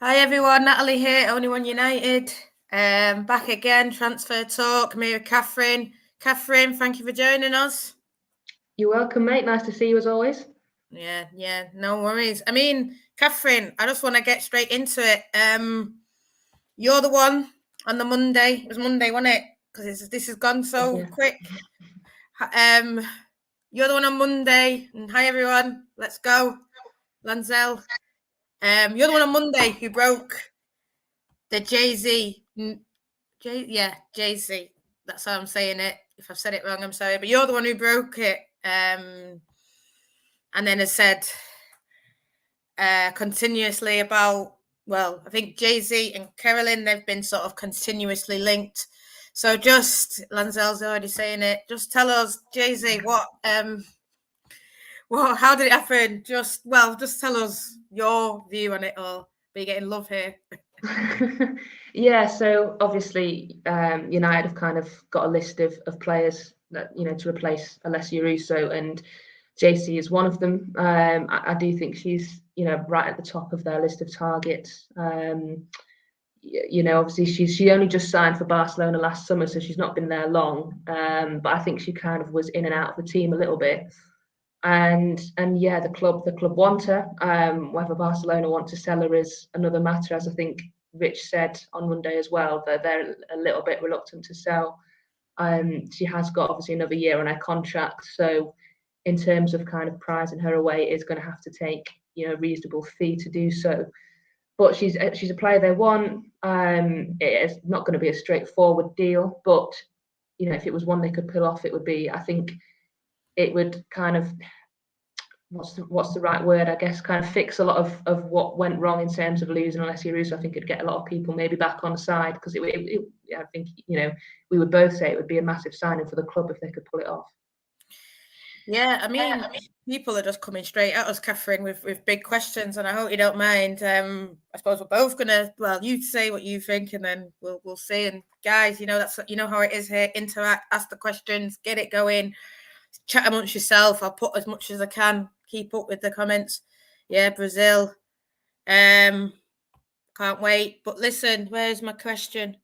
Hi everyone, Natalie here, Only One United. Back again, transfer talk, me with Kathryn. Kathryn, thank you for joining us. You're welcome, mate. Nice to see you as always. Yeah, no worries. I mean, Kathryn, I just want to get straight into it. You're the one on the Monday. It was Monday, wasn't it? Because this has gone so quick. You're the one on Monday. And hi everyone, let's go. Lanzel. You're the one on Monday who broke the Geyse. Geyse. That's how I'm saying it. If I've said it wrong, I'm sorry. But you're the one who broke it. And then has said continuously about, well, I think Geyse and Kerolin, they've been sort of continuously linked. So just, Lanzel's already saying it, just tell us, Geyse, how did it happen? Just tell us your view on it all. But you're getting love here. Yeah, so obviously United have kind of got a list of players that, to replace Alessia Russo, and Geyse is one of them. I do think she's, right at the top of their list of targets. Obviously she only just signed for Barcelona last summer, so she's not been there long. But I think she kind of was in and out of the team a little bit. And yeah, the club want her. Whether Barcelona want to sell her is another matter, as I think Rich said on Monday as well, that they're a little bit reluctant to sell. She has got obviously another year on her contract, so in terms of kind of prizing her away, it is going to have to take a reasonable fee to do so. But she's a player they want. It is not going to be a straightforward deal, but if it was one they could pull off, it would be. I think it would kind of, what's the right word, I guess, kind of fix a lot of what went wrong in terms of losing Alessia Russo. I think it'd get a lot of people maybe back on side, because I think we would both say it would be a massive signing for the club if they could pull it off. Yeah, I mean, people are just coming straight at us, Kathryn, with big questions, and I hope you don't mind. I suppose we're both gonna, you say what you think, and then we'll see. And guys, that's how it is here. Interact, ask the questions, get it going, chat amongst yourself. I'll put as much as I can. Keep up with the comments. Yeah, Brazil. Can't wait. But listen, where's my question?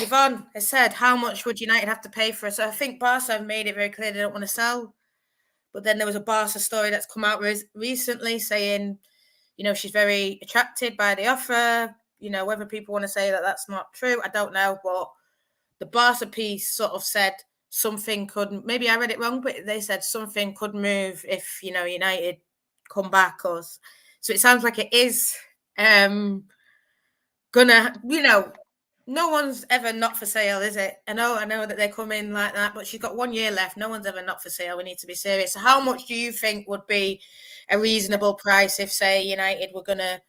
Yvonne has said, how much would United have to pay for it? So I think Barca have made it very clear they don't want to sell. But then there was a Barca story that's come out recently saying, she's very attracted by the offer. Whether people want to say that that's not true, I don't know. But the Barca piece sort of said something could, maybe I read it wrong, but they said something could move if, United come back. So it sounds like it is gonna, no one's ever not for sale, is it? I know that they come in like that, but she's got 1 year left. No one's ever not for sale. We need to be serious. So how much do you think would be a reasonable price if, say, United were gonna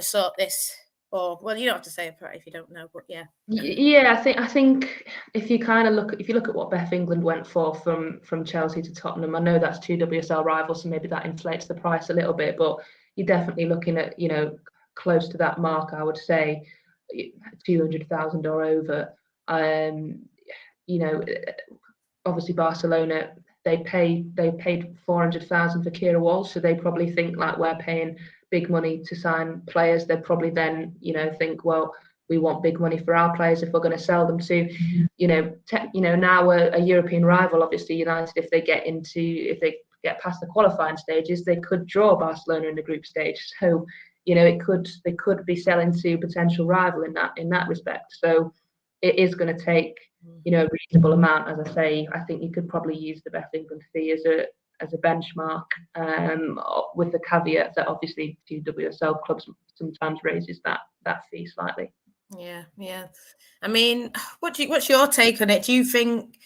sort this? Or, well, you don't have to say a price if you don't know, but yeah. Yeah, I think if you look at what Beth England went for from Chelsea to Tottenham, I know that's two WSL rivals, so maybe that inflates the price a little bit, but you're definitely looking at close to that mark, I would say. 200,000 or over. Obviously Barcelona, they paid 400,000 for Kira Walsh, so they probably think like we're paying big money to sign players. They'd probably then think, well, we want big money for our players if we're going to sell them to now we're a European rival. Obviously United, if they get past the qualifying stages, they could draw Barcelona in the group stage, so they could be selling to potential rival in that respect. So it is going to take a reasonable amount. As I say, I think you could probably use the Beth England fee as a benchmark, with the caveat that obviously WSL clubs sometimes raises that fee slightly. Yeah. I mean, what's your take on it? Do you think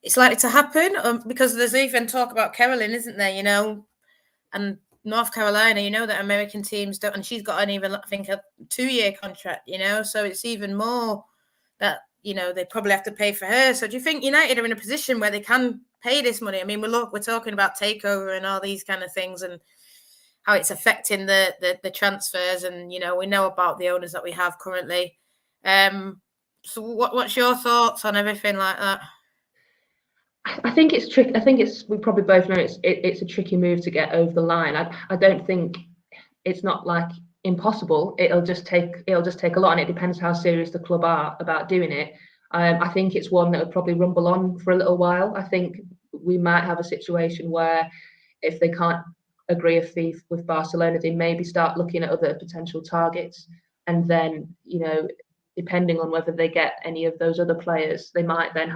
it's likely to happen? Because there's even talk about Kerolin, isn't there? And North Carolina, that American teams don't, and she's got I think a 2-year contract, so it's even more that, they probably have to pay for her. So do you think United are in a position where they can pay this money? I mean, we're talking about takeover and all these kind of things and how it's affecting the transfers, and, we know about the owners that we have currently. So what's your thoughts on everything like that? I think it's tricky. I think we probably both know it's a tricky move to get over the line. I don't think it's not like impossible. It'll just take a lot, and it depends how serious the club are about doing it. I think it's one that would probably rumble on for a little while. I think we might have a situation where if they can't agree a fee with Barcelona, they maybe start looking at other potential targets, and then, you know, depending on whether they get any of those other players, they might then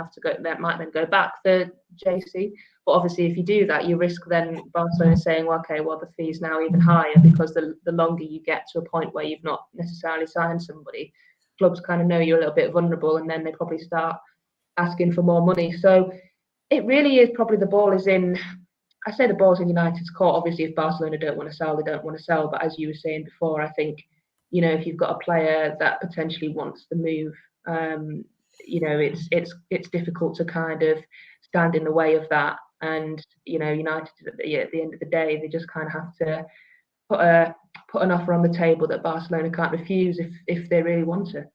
go back for Geyse. But obviously, if you do that, you risk then Barcelona saying, well, okay, well, the fee's now even higher, because the longer you get to a point where you've not necessarily signed somebody, clubs kind of know you're a little bit vulnerable, and then they probably start asking for more money. So it really is probably, the ball is in, I say the ball's in United's court. Obviously, if Barcelona don't want to sell, they don't want to sell. But as you were saying before, I think, you know, if you've got a player that potentially wants the move, you know, it's difficult to kind of stand in the way of that. And, you know, United at the end of the day, they just kind of have to put an offer on the table that Barcelona can't refuse if they really want to.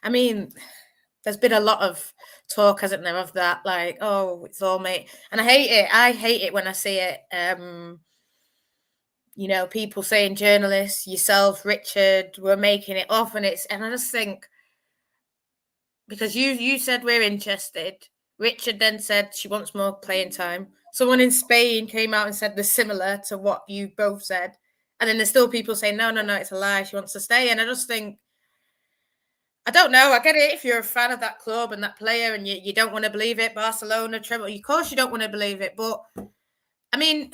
I mean, there's been a lot of talk, hasn't there, of that, like, oh, it's all mate. And I hate it when I see it. You know, people saying, journalists, yourself, Richard, we're making it up, and I just think, because you said we're interested, Richard then said she wants more playing time. Someone in Spain came out and said they're similar to what you both said, and then there's still people saying no, it's a lie, she wants to stay. And I just think, I don't know. I get it if you're a fan of that club and that player, and you don't want to believe it. Barcelona, treble. Of course, you don't want to believe it. But I mean,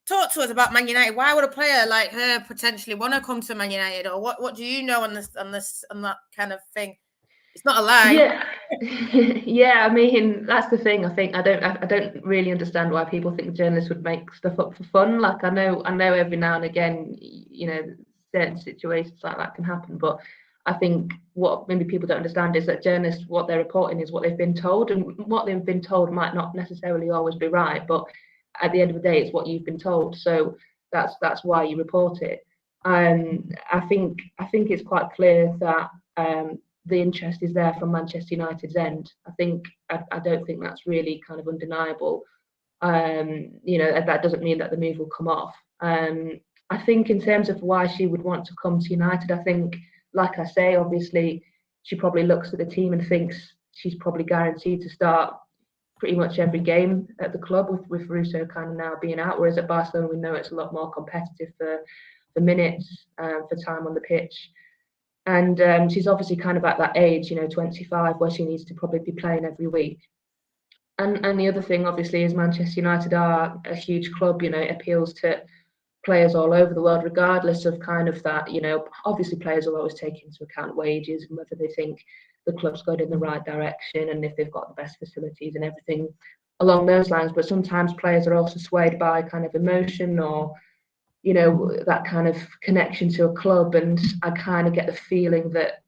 talk to us about Man United. Why would a player like her potentially want to come to Man United, or what do you know on that kind of thing? It's not a lie. Yeah. I mean, that's the thing. I think I don't really understand why people think journalists would make stuff up for fun. Like, I know every now and again, you know, certain situations like that can happen, but I think what maybe people don't understand is that journalists, what they're reporting is what they've been told, and what they've been told might not necessarily always be right, but at the end of the day, it's what you've been told. So that's why you report it. I think it's quite clear that the interest is there from Manchester United's end. I don't think that's really kind of undeniable. You know, that doesn't mean that the move will come off. I think in terms of why she would want to come to United, I think, like I say, obviously, she probably looks at the team and thinks she's probably guaranteed to start pretty much every game at the club, with Russo kind of now being out. Whereas at Barcelona, we know it's a lot more competitive for minutes, for time on the pitch. And she's obviously kind of at that age, you know, 25, where she needs to probably be playing every week. And the other thing, obviously, is Manchester United are a huge club. You know, it appeals to players all over the world, regardless of kind of that. You know, obviously players will always take into account wages and whether they think the club's going in the right direction and if they've got the best facilities and everything along those lines. But sometimes players are also swayed by kind of emotion, or, you know, that kind of connection to a club. And I kind of get the feeling that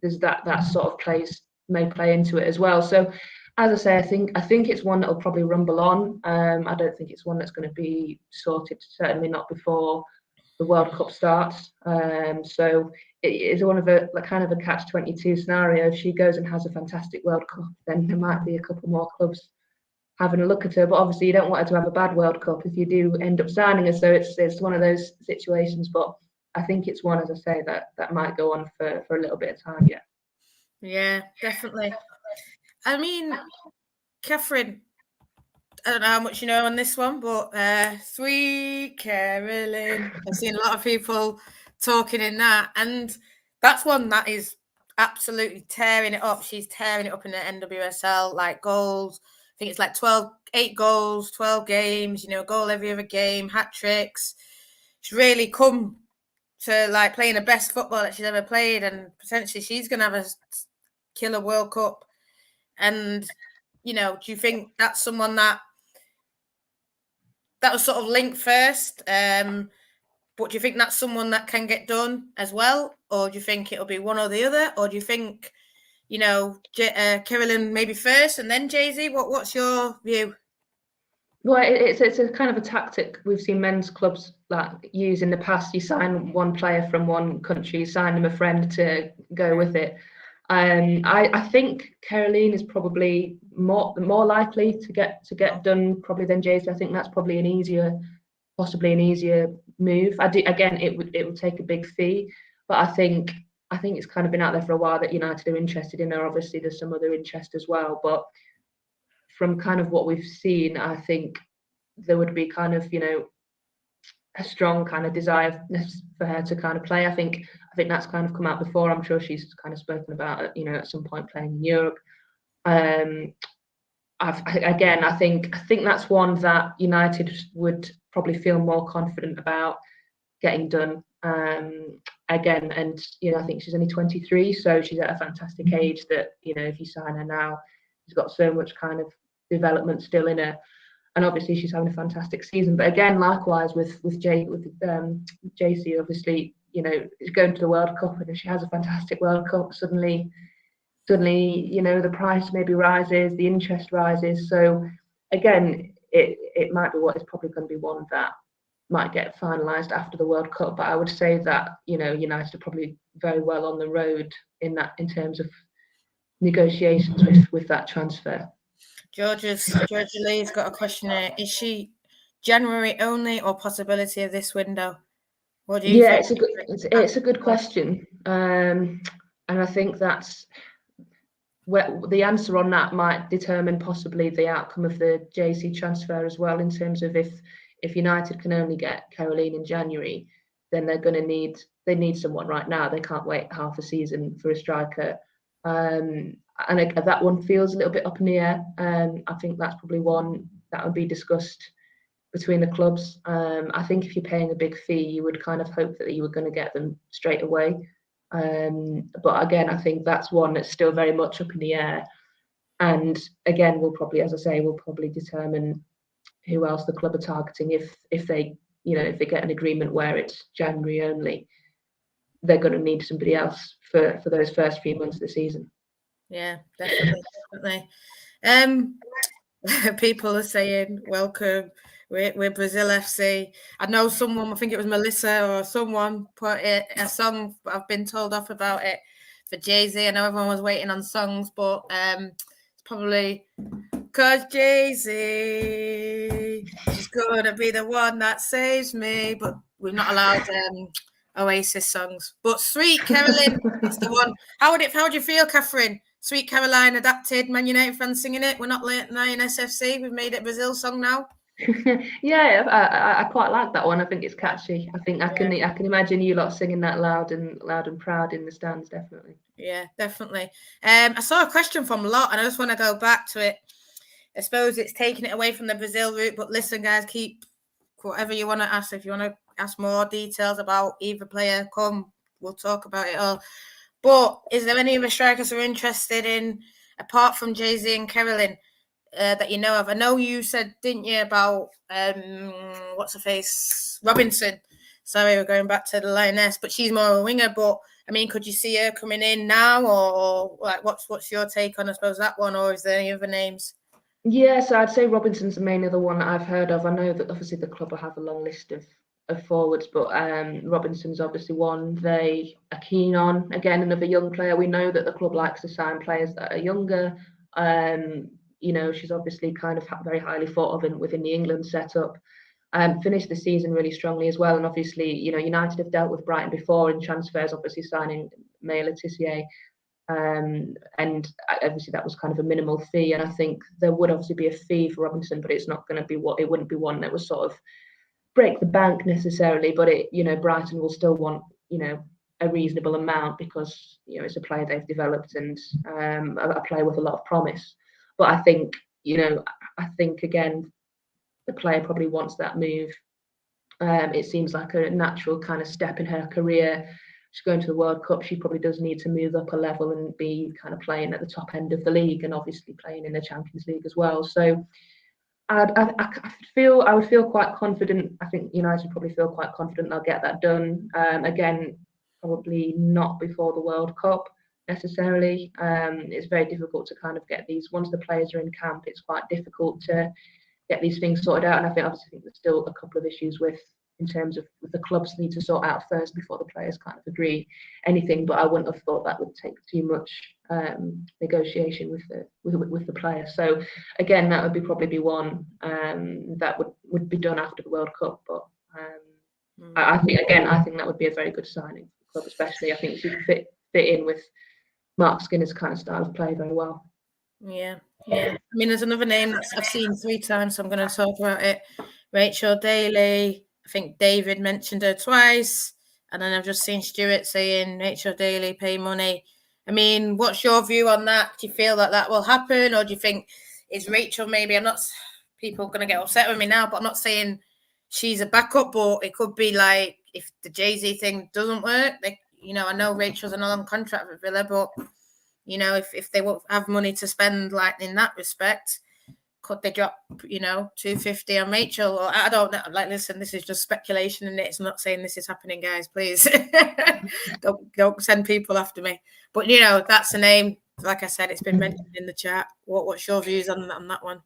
there's that sort of may play into it as well. So, as I say, I think it's one that'll probably rumble on. I don't think it's one that's going to be sorted, certainly not before the World Cup starts. So it is one of a kind of a catch-22 scenario. If she goes and has a fantastic World Cup, then there might be a couple more clubs having a look at her. But obviously, you don't want her to have a bad World Cup if you do end up signing her. So it's one of those situations. But I think it's one, as I say, that might go on for a little bit of time. Yeah, definitely. I mean, Kathryn, I don't know how much you know on this one, but Sweet Kerolin. I've seen a lot of people talking in that, and that's one that is absolutely tearing it up. She's tearing it up in the NWSL, like goals. I think it's like 8 goals, 12 games, you know, goal every other game, hat tricks. She's really come to like playing the best football that she's ever played, and potentially she's going to have a killer World Cup. And, you know, do you think that's someone that was sort of linked first? But do you think that's someone that can get done as well? Or do you think it'll be one or the other? Or do you think, you know, Kerolin maybe first and then Geyse? What's your view? Well, it's a kind of a tactic we've seen men's clubs use in the past. You sign one player from one country, you sign them a friend to go with it. I think Kerolin is probably more likely to get done probably than Geyse. I think that's probably possibly an easier move. Again, it would take a big fee, but I think it's kind of been out there for a while that United are interested in her. Obviously, there's some other interest as well, but from kind of what we've seen, I think there would be kind of, a strong kind of desire for her to kind of play. I think that's kind of come out before. I'm sure she's kind of spoken about it, at some point playing in Europe. I think that's one that United would probably feel more confident about getting done. Again, and I think she's only 23, so she's at a fantastic age that if you sign her now, she's got so much kind of development still in her. And obviously she's having a fantastic season. But again, likewise with Geyse, obviously, going to the World Cup, and if she has a fantastic World Cup, suddenly, the price maybe rises, the interest rises. So again, it might be what is probably going to be one that might get finalised after the World Cup. But I would say that, United are probably very well on the road in terms of negotiations with that transfer. Georgia Lee's got a question here. Is she January only or possibility of this window? What do you think? It's a good question. And I think that's where the answer on that might determine possibly the outcome of the Geyse transfer as well, in terms of if United can only get Kerolin in January, then they're going to need someone right now. They can't wait half a season for a striker. And that one feels a little bit up in the air. I think that's probably one that would be discussed between the clubs. I think if you're paying a big fee, you would kind of hope that you were going to get them straight away. But again, I think that's one that's still very much up in the air. And again, we'll probably determine who else the club are targeting if they get an agreement where it's January only. They're going to need somebody else for those first few months of the season. Yeah, definitely. People are saying welcome. We're Brazil FC. I know someone, I think it was Melissa or someone, put a song. I've been told off about it for Geyse. I know everyone was waiting on songs, but it's probably because Geyse is going to be the one that saves me. But we're not allowed Oasis songs. But Sweet Kerolin is the one. How would you feel, Kathryn? Sweet Caroline adapted, Man United fans singing it. We're not letting SFC. We've made it a Brazil song now. Yeah, I quite like that one. I think it's catchy. I think I can imagine you lot singing that loud and proud in the stands. Definitely. Yeah, definitely. I saw a question from Lot, and I just want to go back to it. I suppose it's taking it away from the Brazil route, but listen, guys, keep whatever you want to ask. If you want to ask more details about either player, come. We'll talk about it all. But is there any other strikers who are interested in, apart from Geyse and Kerolin, that you know of? I know you said, didn't you, about what's her face, Robinson. Sorry, we're going back to the Lioness, but she's more a winger. But I mean, could you see her coming in now, or like what's your take on, I suppose, that one, or is there any other names? Yeah, so I'd say Robinson's the main other one that I've heard of. I know that obviously the club will have a long list of forwards, but Robinson's obviously one they are keen on. Again, another young player. We know that the club likes to sign players that are younger. She's obviously kind of very highly thought of within the England setup. Finished the season really strongly as well. And obviously, United have dealt with Brighton before in transfers, obviously signing Maya Letitia. And obviously that was kind of a minimal fee. And I think there would obviously be a fee for Robinson, but it's not going to be it wouldn't be one that was sort of break the bank necessarily, but Brighton will still want a reasonable amount because it's a player they've developed and a player with a lot of promise. But I think again the player probably wants that move. It seems like a natural kind of step in her career. She's going to the World Cup. She probably does need to move up a level and be kind of playing at the top end of the league and obviously playing in the Champions League as well. So I would feel quite confident. I think United probably feel quite confident they'll get that done. Again, probably not before the World Cup necessarily. It's very difficult to kind of get these, once the players are in camp, it's quite difficult to get these things sorted out. And I think there's still a couple of issues in terms of the clubs need to sort out first before the players kind of agree anything. But I wouldn't have thought that would take too much negotiation with the player. So again, that would probably be one that would be done after the World Cup. But I think that would be a very good signing for the club, especially. I think she could fit in with Mark Skinner's kind of style of play very well. Yeah. I mean, there's another name that I've seen 3 times, so I'm going to talk about it. Rachel Daley. I think David mentioned her twice, and then I've just seen Stuart saying Rachel Daley, pay money. I mean, what's your view on that? Do you feel that will happen, or do you think is Rachel maybe? I'm not. People are going to get upset with me now, but I'm not saying she's a backup, but it could be like if the Geyse thing doesn't work. Like, I know Rachel's on a long contract with Villa, but if they won't have money to spend like in that respect, could they drop, 250 on Rachel? Or I don't know. Like, listen, this is just speculation, and it's not saying this is happening, guys. Please don't send people after me. But that's a name. Like I said, it's been mentioned in the chat. What's your views on that one?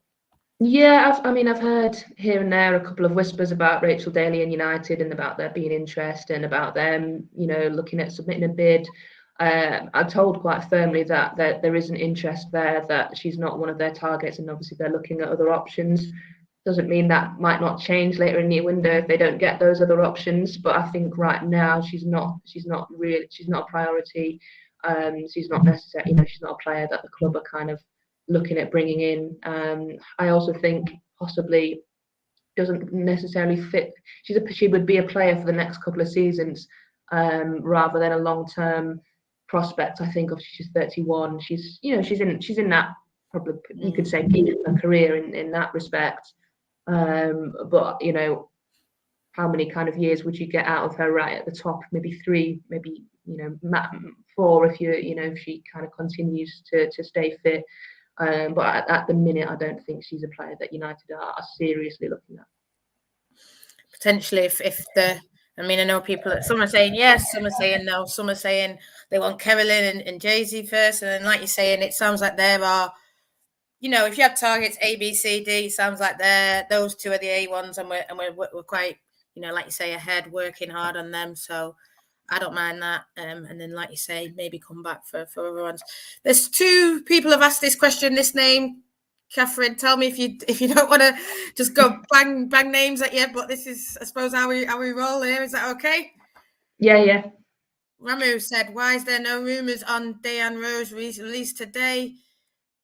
Yeah, I've heard here and there a couple of whispers about Rachel Daley and United, and about there being interest, and about them, looking at submitting a bid. I'm told quite firmly that there is an interest there, that she's not one of their targets, and obviously they're looking at other options. Doesn't mean that might not change later in the window if they don't get those other options, but I think right now she's not a priority. She's not necessarily, she's not a player that the club are kind of looking at bringing in. I also think possibly doesn't necessarily fit. She would be a player for the next couple of seasons, rather than a long-term prospect. I think obviously she's 31. She's in that, probably you could say, peak of her career in that respect. But how many kind of years would you get out of her right at the top? Maybe 3, maybe 4 if she kind of continues to stay fit. But at the minute, I don't think she's a player that United are seriously looking at. Potentially, if I know people. Some are saying yes, some are saying no, some are saying they want Kerolin and Geyse first, and then, like you're saying, it sounds like there are, if you have targets A, B, C, D, sounds like those 2 are the A ones, and we're quite, like you say, ahead, working hard on them. So I don't mind that. And then, like you say, maybe come back for other ones. There's 2 people have asked this question. This name, Kathryn, tell me if you don't want to just go bang names at you. But this is, I suppose, how we roll here. Is that okay? Yeah. Ramu said, "Why is there no rumours on Diane Rose released today?"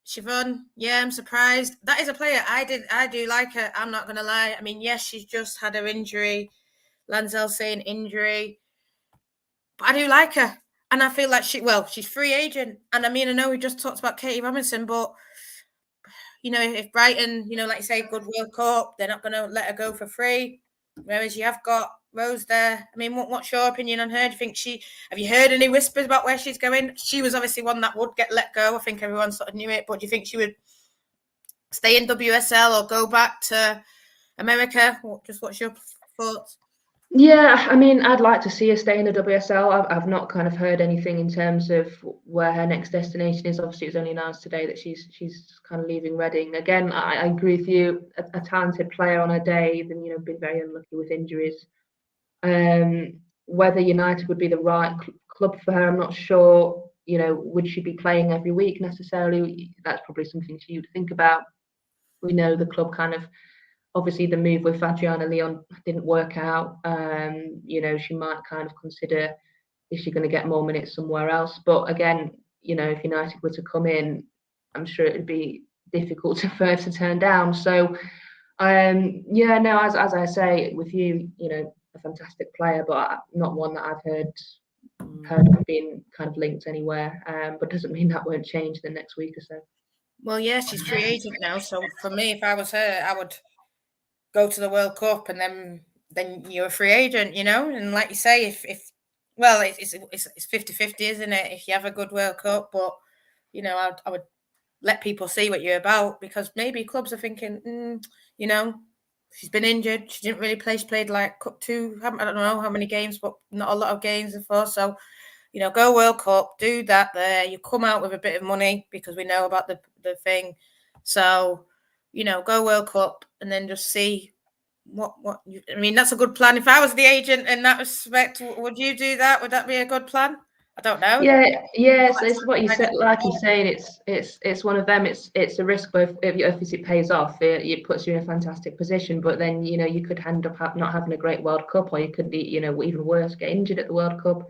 Siobhan, yeah, I'm surprised. That is a player I do like her. I'm not going to lie. I mean, yes, she's just had her injury. Lanzell saying injury. But I do like her. And I feel like she's free agent. And I know we just talked about Katie Robinson, but, if Brighton, like you say, good World Cup, they're not going to let her go for free. Whereas you have got Rose there. I mean, what's your opinion on her? Do you think have you heard any whispers about where she's going? She was obviously one that would get let go. I think everyone sort of knew it. But do you think she would stay in WSL or go back to America? What's your thoughts? Yeah, I'd like to see her stay in the WSL. I've not kind of heard anything in terms of where her next destination is. Obviously, it was only announced today that she's kind of leaving Reading. Again, I agree with you. A talented player on her day, then been very unlucky with injuries. Whether United would be the right club for her, I'm not sure. Would she be playing every week necessarily? That's probably something she would think about. We know the club kind of. Obviously, the move with Adriana Leon didn't work out. She might kind of consider, is she going to get more minutes somewhere else? But again, if United were to come in, I'm sure it would be difficult for her to turn down. So, as I say, with you, a fantastic player, but not one that I've heard being kind of linked anywhere. But doesn't mean that won't change the next week or so. Well, yeah, she's free agent now. So for me, if I was her, I would go to the World Cup, and then you're a free agent, and like you say, if it's 50-50, isn't it? If you have a good World Cup, but I would let people see what you're about, because maybe clubs are thinking, she's been injured, she didn't really play. She played like Cup 2, I don't know how many games, but not a lot of games before. So go World Cup, do that there. You come out with a bit of money because we know about the thing. So go World Cup and then just see what that's a good plan. If I was the agent in that respect, would you do that? Would that be a good plan? I don't know. Yeah. So it's what you said. Like you're saying, it's one of them. It's a risk, both if it pays off, it puts you in a fantastic position. But then you could end up not having a great World Cup, or you could be even worse, get injured at the World Cup.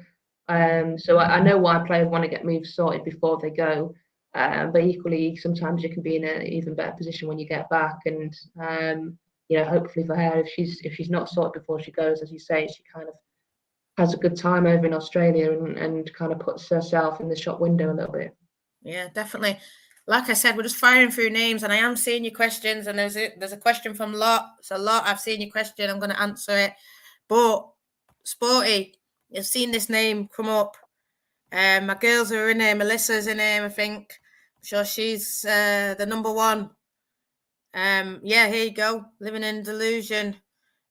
So I know why players want to get moves sorted before they go. But equally, sometimes you can be in an even better position when you get back. And hopefully for her, if she's not sorted before she goes, as you say, she kind of has a good time over in Australia and kind of puts herself in the shop window a little bit. Yeah, definitely. Like I said, we're just firing through names, and I am seeing your questions. And there's a question from Lot. So Lot, I've seen your question. I'm going to answer it. But Sporty, you've seen this name come up. My girls are in here. Melissa's in here, I think. I'm sure she's the number one. Yeah, here you go. Living in delusion.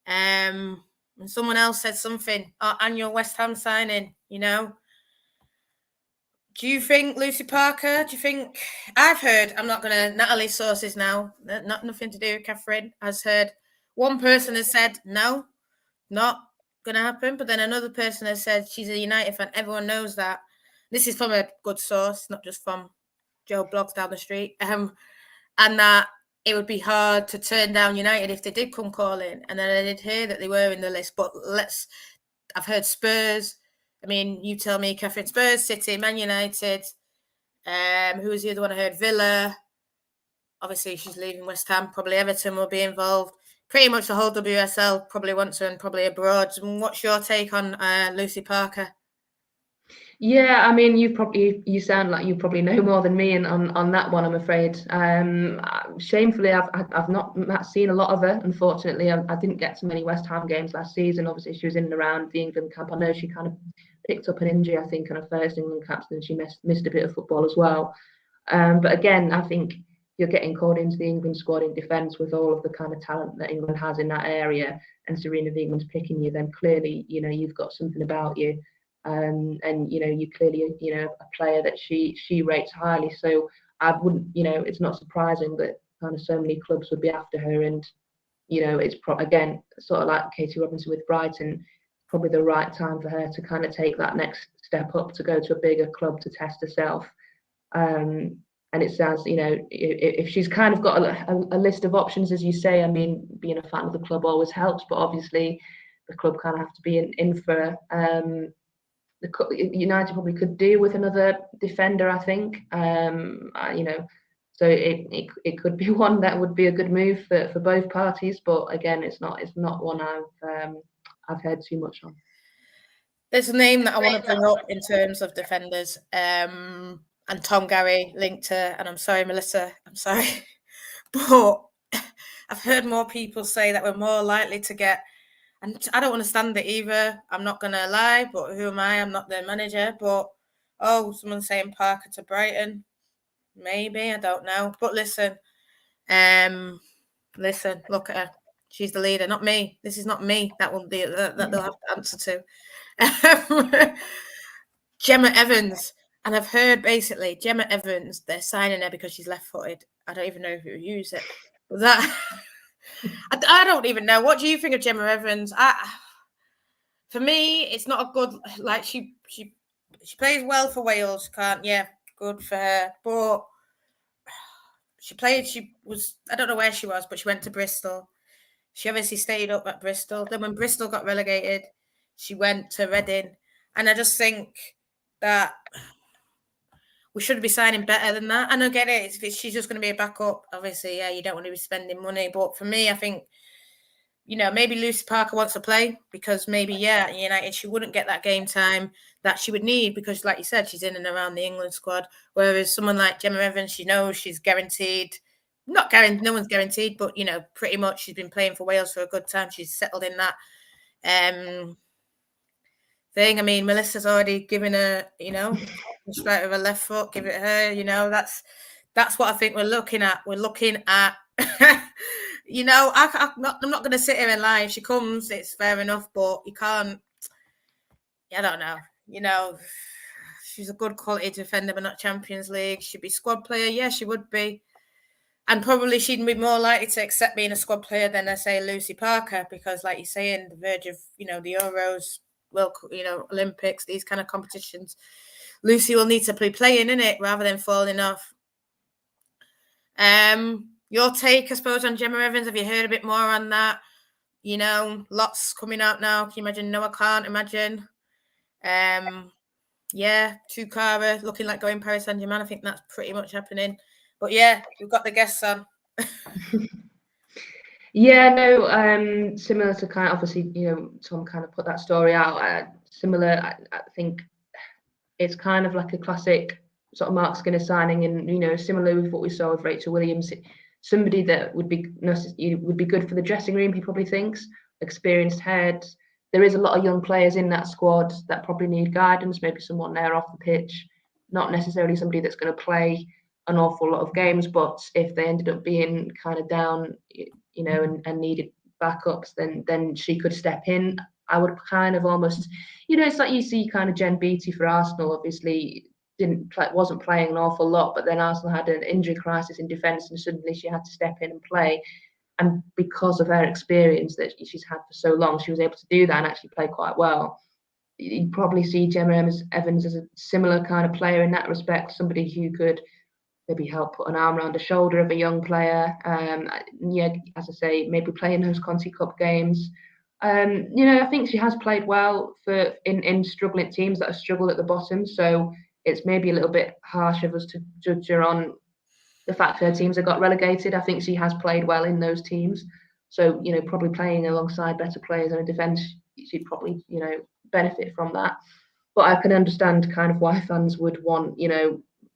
And someone else said something. Annual West Ham signing, Do you think Lucy Parker? Do you think I've heard? I'm not gonna Natalie's sources now. Nothing to do with Kathryn. Has heard one person has said no, not gonna happen. But then another person has said she's a United fan. Everyone knows that. This is from a good source, not just from Joe Blogs down the street. And that it would be hard to turn down United if they did come calling. And then I did hear that they were in the list. But I've heard Spurs. I mean, you tell me, Kathryn. Spurs, City, Man United. Who was the other one I heard? Villa. Obviously, she's leaving West Ham. Probably Everton will be involved. Pretty much the whole WSL probably wants her and probably abroad. What's your take on Lucy Parker? Yeah, I mean, you sound like you probably know more than me on that one, I'm afraid. Shamefully, I've not seen a lot of her. Unfortunately, I didn't get to many West Ham games last season. Obviously, she was in and around the England camp. I know she kind of picked up an injury, I think, on her first England cap, and she missed a bit of football as well. But again, I think you're getting called into the England squad in defence with all of the kind of talent that England has in that area, and Serena Wiegman's picking you. Then clearly, you've got something about you. And you clearly a player that she rates highly, so I wouldn't it's not surprising that kind of so many clubs would be after her. And it's again sort of like Katie Robinson with Brighton, probably the right time for her to kind of take that next step up, to go to a bigger club to test herself. And it sounds if she's kind of got a list of options, as you say, I mean, being a fan of the club always helps, but obviously the club kind of have to be in for United probably could do with another defender, I think. So it could be one that would be a good move for both parties. But again, it's not one I've heard too much on. There's a name that I want to bring up in terms of defenders, and Tom Gary linked to. And I'm sorry, Melissa, I'm sorry, but I've heard more people say that we're more likely to get. And I don't understand it either. I'm not going to lie, but who am I? I'm not their manager. But, someone's saying Parker to Brighton. Maybe, I don't know. But listen, look at her. She's the leader, not me. This is not me. That will be that they'll have to answer to. Gemma Evans. And I've heard basically Gemma Evans, they're signing her because she's left-footed. I don't even know who used it. But that... I don't even know. What do you think of Gemma Evans? For me, it's not a good. Like she plays well for Wales. Good for her. But she was. I don't know where she was, but she went to Bristol. She obviously stayed up at Bristol. Then when Bristol got relegated, she went to Reading, and I just think that we should be signing better than that. And I get it. If she's just going to be a backup, obviously, yeah, you don't want to be spending money. But for me, I think, maybe Lucy Parker wants to play because maybe, United, she wouldn't get that game time that she would need because, like you said, she's in and around the England squad. Whereas someone like Gemma Evans, she knows she's guaranteed. Not guaranteed, no one's guaranteed, but, pretty much she's been playing for Wales for a good time. She's settled in that thing. I mean, Melissa's already given her, straight with her left foot, give it her, that's what I think we're looking at. We're looking at, I'm not going to sit here and lie. If she comes, it's fair enough, but you can't, I don't know. She's a good quality defender, but not Champions League. She'd be squad player. Yeah, she would be. And probably she'd be more likely to accept being a squad player than, I say, Lucy Parker, because like you're saying, the verge of, the Euros, Olympics, these kind of competitions, Lucy will need to be playing in it rather than falling off. Your take, I suppose, on Gemma Evans, have you heard a bit more on that? Lots coming out now. Can you imagine? No, I can't imagine. Tukara looking like going Paris Saint-Germain. I think that's pretty much happening. But yeah, we've got the guests on. Yeah, no, similar to kind of, obviously, Tom kind of put that story out. I think it's kind of like a classic sort of Mark Skinner signing, and similar with what we saw with Rachel Williams, somebody that would be good for the dressing room. He probably thinks, experienced head. There is a lot of young players in that squad that probably need guidance. Maybe someone there off the pitch, not necessarily somebody that's going to play an awful lot of games, but if they ended up being kind of down, and needed backups, then she could step in. I would kind of almost, it's like you see kind of Jen Beattie for Arsenal, obviously wasn't playing an awful lot, but then Arsenal had an injury crisis in defence and suddenly she had to step in and play. And because of her experience that she's had for so long, she was able to do that and actually play quite well. You probably see Gemma Evans as a similar kind of player in that respect, somebody who could maybe help put an arm around the shoulder of a young player. As I say, maybe play in those Conti Cup games. I think she has played well in struggling teams that have struggled at the bottom. So it's maybe a little bit harsh of us to judge her on the fact her teams have got relegated. I think she has played well in those teams. So, probably playing alongside better players in a defence, she'd probably, benefit from that. But I can understand kind of why fans would want,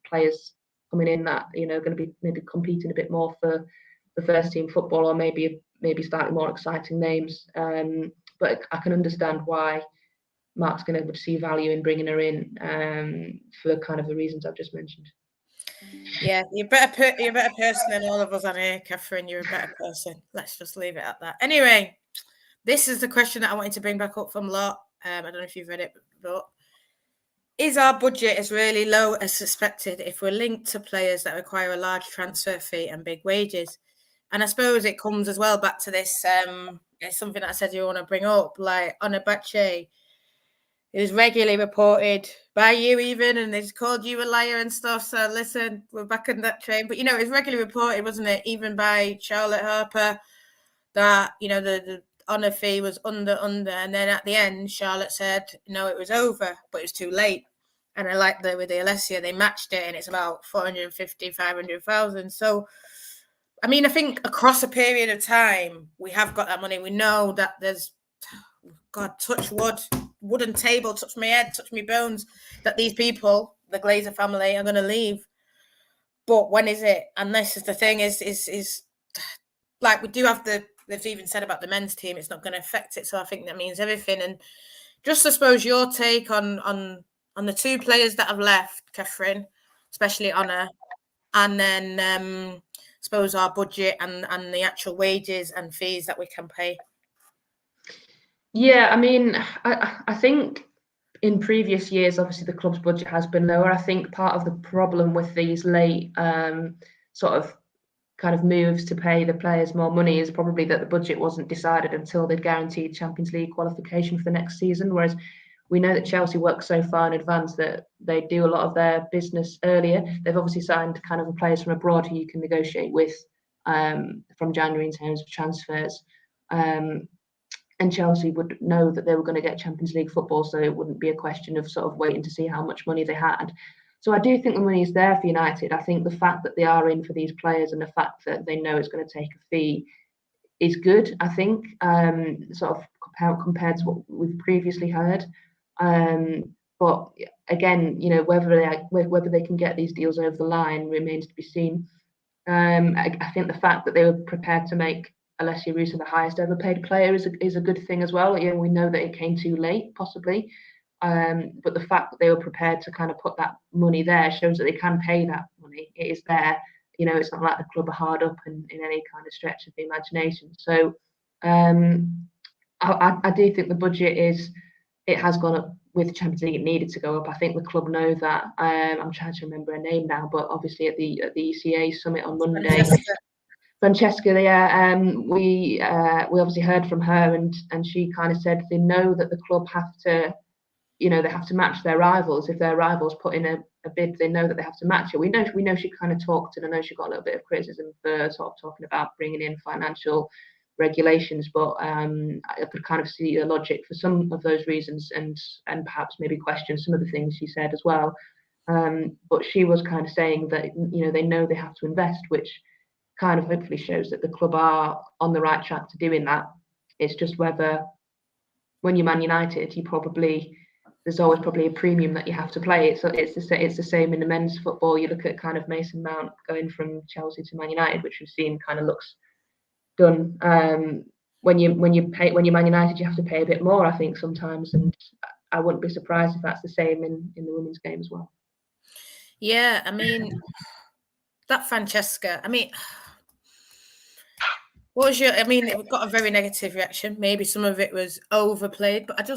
players coming in that, going to be maybe competing a bit more for the first team football, or maybe slightly more exciting names. But I can understand why Mark's going to see value in bringing her in for kind of the reasons I've just mentioned. Yeah, you're a better person than all of us on here, Kathryn. You're a better person. Let's just leave it at that. Anyway, this is the question that I wanted to bring back up from Lot. I don't know if you've read it, but is our budget as really low as suspected if we're linked to players that require a large transfer fee and big wages? And I suppose it comes as well back to this. It's something that I said you want to bring up, like Ona Bache. It was regularly reported by you even, and they called you a liar and stuff. So listen, we're back on that train. But, it was regularly reported, wasn't it, even by Charlotte Harper, that, the honour fee was under. And then at the end, Charlotte said, no, it was over, but it was too late. And I like with the Alessia, they matched it, and it's about 450, 500,000. So, I mean, I think across a period of time, we have got that money. We know that there's, God, touch wood, wooden table, touch my head, touch my bones, that these people, the Glazer family, are going to leave. But when is it? And this is the thing, is like, we do have they've even said about the men's team, it's not going to affect it. So I think that means everything. And just, I suppose, your take on the two players that have left, Kathryn, especially Honor, and then I suppose our budget and the actual wages and fees that we can pay. Yeah, I mean, I think in previous years, obviously the club's budget has been lower. I think part of the problem with these late sort of kind of moves to pay the players more money is probably that the budget wasn't decided until they'd guaranteed Champions League qualification for the next season. Whereas we know that Chelsea work so far in advance that they do a lot of their business earlier. They've obviously signed kind of players from abroad who you can negotiate with from January in terms of transfers. And Chelsea would know that they were going to get Champions League football, so it wouldn't be a question of sort of waiting to see how much money they had. So I do think the money is there for United. I think the fact that they are in for these players and the fact that they know it's going to take a fee is good, I think, sort of compared to what we've previously heard. But again, whether they can get these deals over the line remains to be seen. I think the fact that they were prepared to make Alessia Russo the highest ever paid player is a good thing as well. We know that it came too late, possibly. But the fact that they were prepared to kind of put that money there shows that they can pay that money. It is there. It's not like the club are hard up in any kind of stretch of the imagination. So I do think the budget has gone up with Champions League. It needed to go up. I think the club know that. I'm trying to remember her name now, but obviously at the ECA summit on Monday, Francesca, we obviously heard from her, and she kind of said they know that the club have to, they have to match their rivals. If their rivals put in a bid, they know that they have to match it. We know she kind of talked, and I know she got a little bit of criticism for sort of talking about bringing in financial regulations, but I could kind of see the logic for some of those reasons, and perhaps maybe question some of the things she said as well. But she was kind of saying that they know they have to invest, which kind of hopefully shows that the club are on the right track to doing that. It's just whether when you're Man United, there's always probably a premium that you have to play. So it's the same in the men's football. You look at kind of Mason Mount going from Chelsea to Man United, which we've seen kind of looks done. When you're Man United, you have to pay a bit more, I think, sometimes, and I wouldn't be surprised if that's the same in the women's game as well. Yeah, I mean, that Francesca, I mean, it got a very negative reaction. Maybe some of it was overplayed, but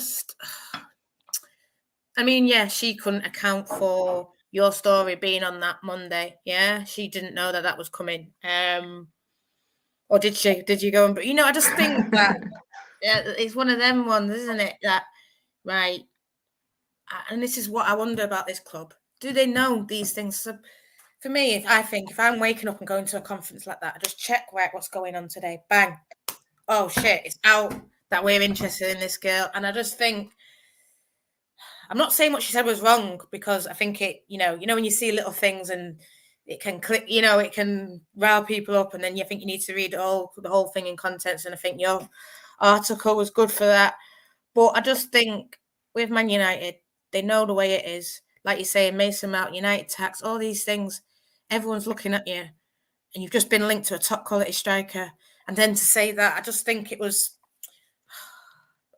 yeah, she couldn't account for your story being on that Monday. Yeah, she didn't know that was coming. Or did she? Did you go and? But I just think that it's one of them ones, isn't it? That right. And this is what I wonder about this club. Do they know these things? So for me, if I'm waking up and going to a conference like that, I just check what's going on today. Bang. Oh shit, it's out that we're interested in this girl. And I just think, I'm not saying what she said was wrong, because I think it, when you see little things and it can click, it can rile people up, and then you think you need to read the whole thing in context. And I think your article was good for that. But I just think with Man United, they know the way it is. Like you say, Mason Mount, United tax, all these things, everyone's looking at you, and you've just been linked to a top quality striker. And then to say that, I just think it was,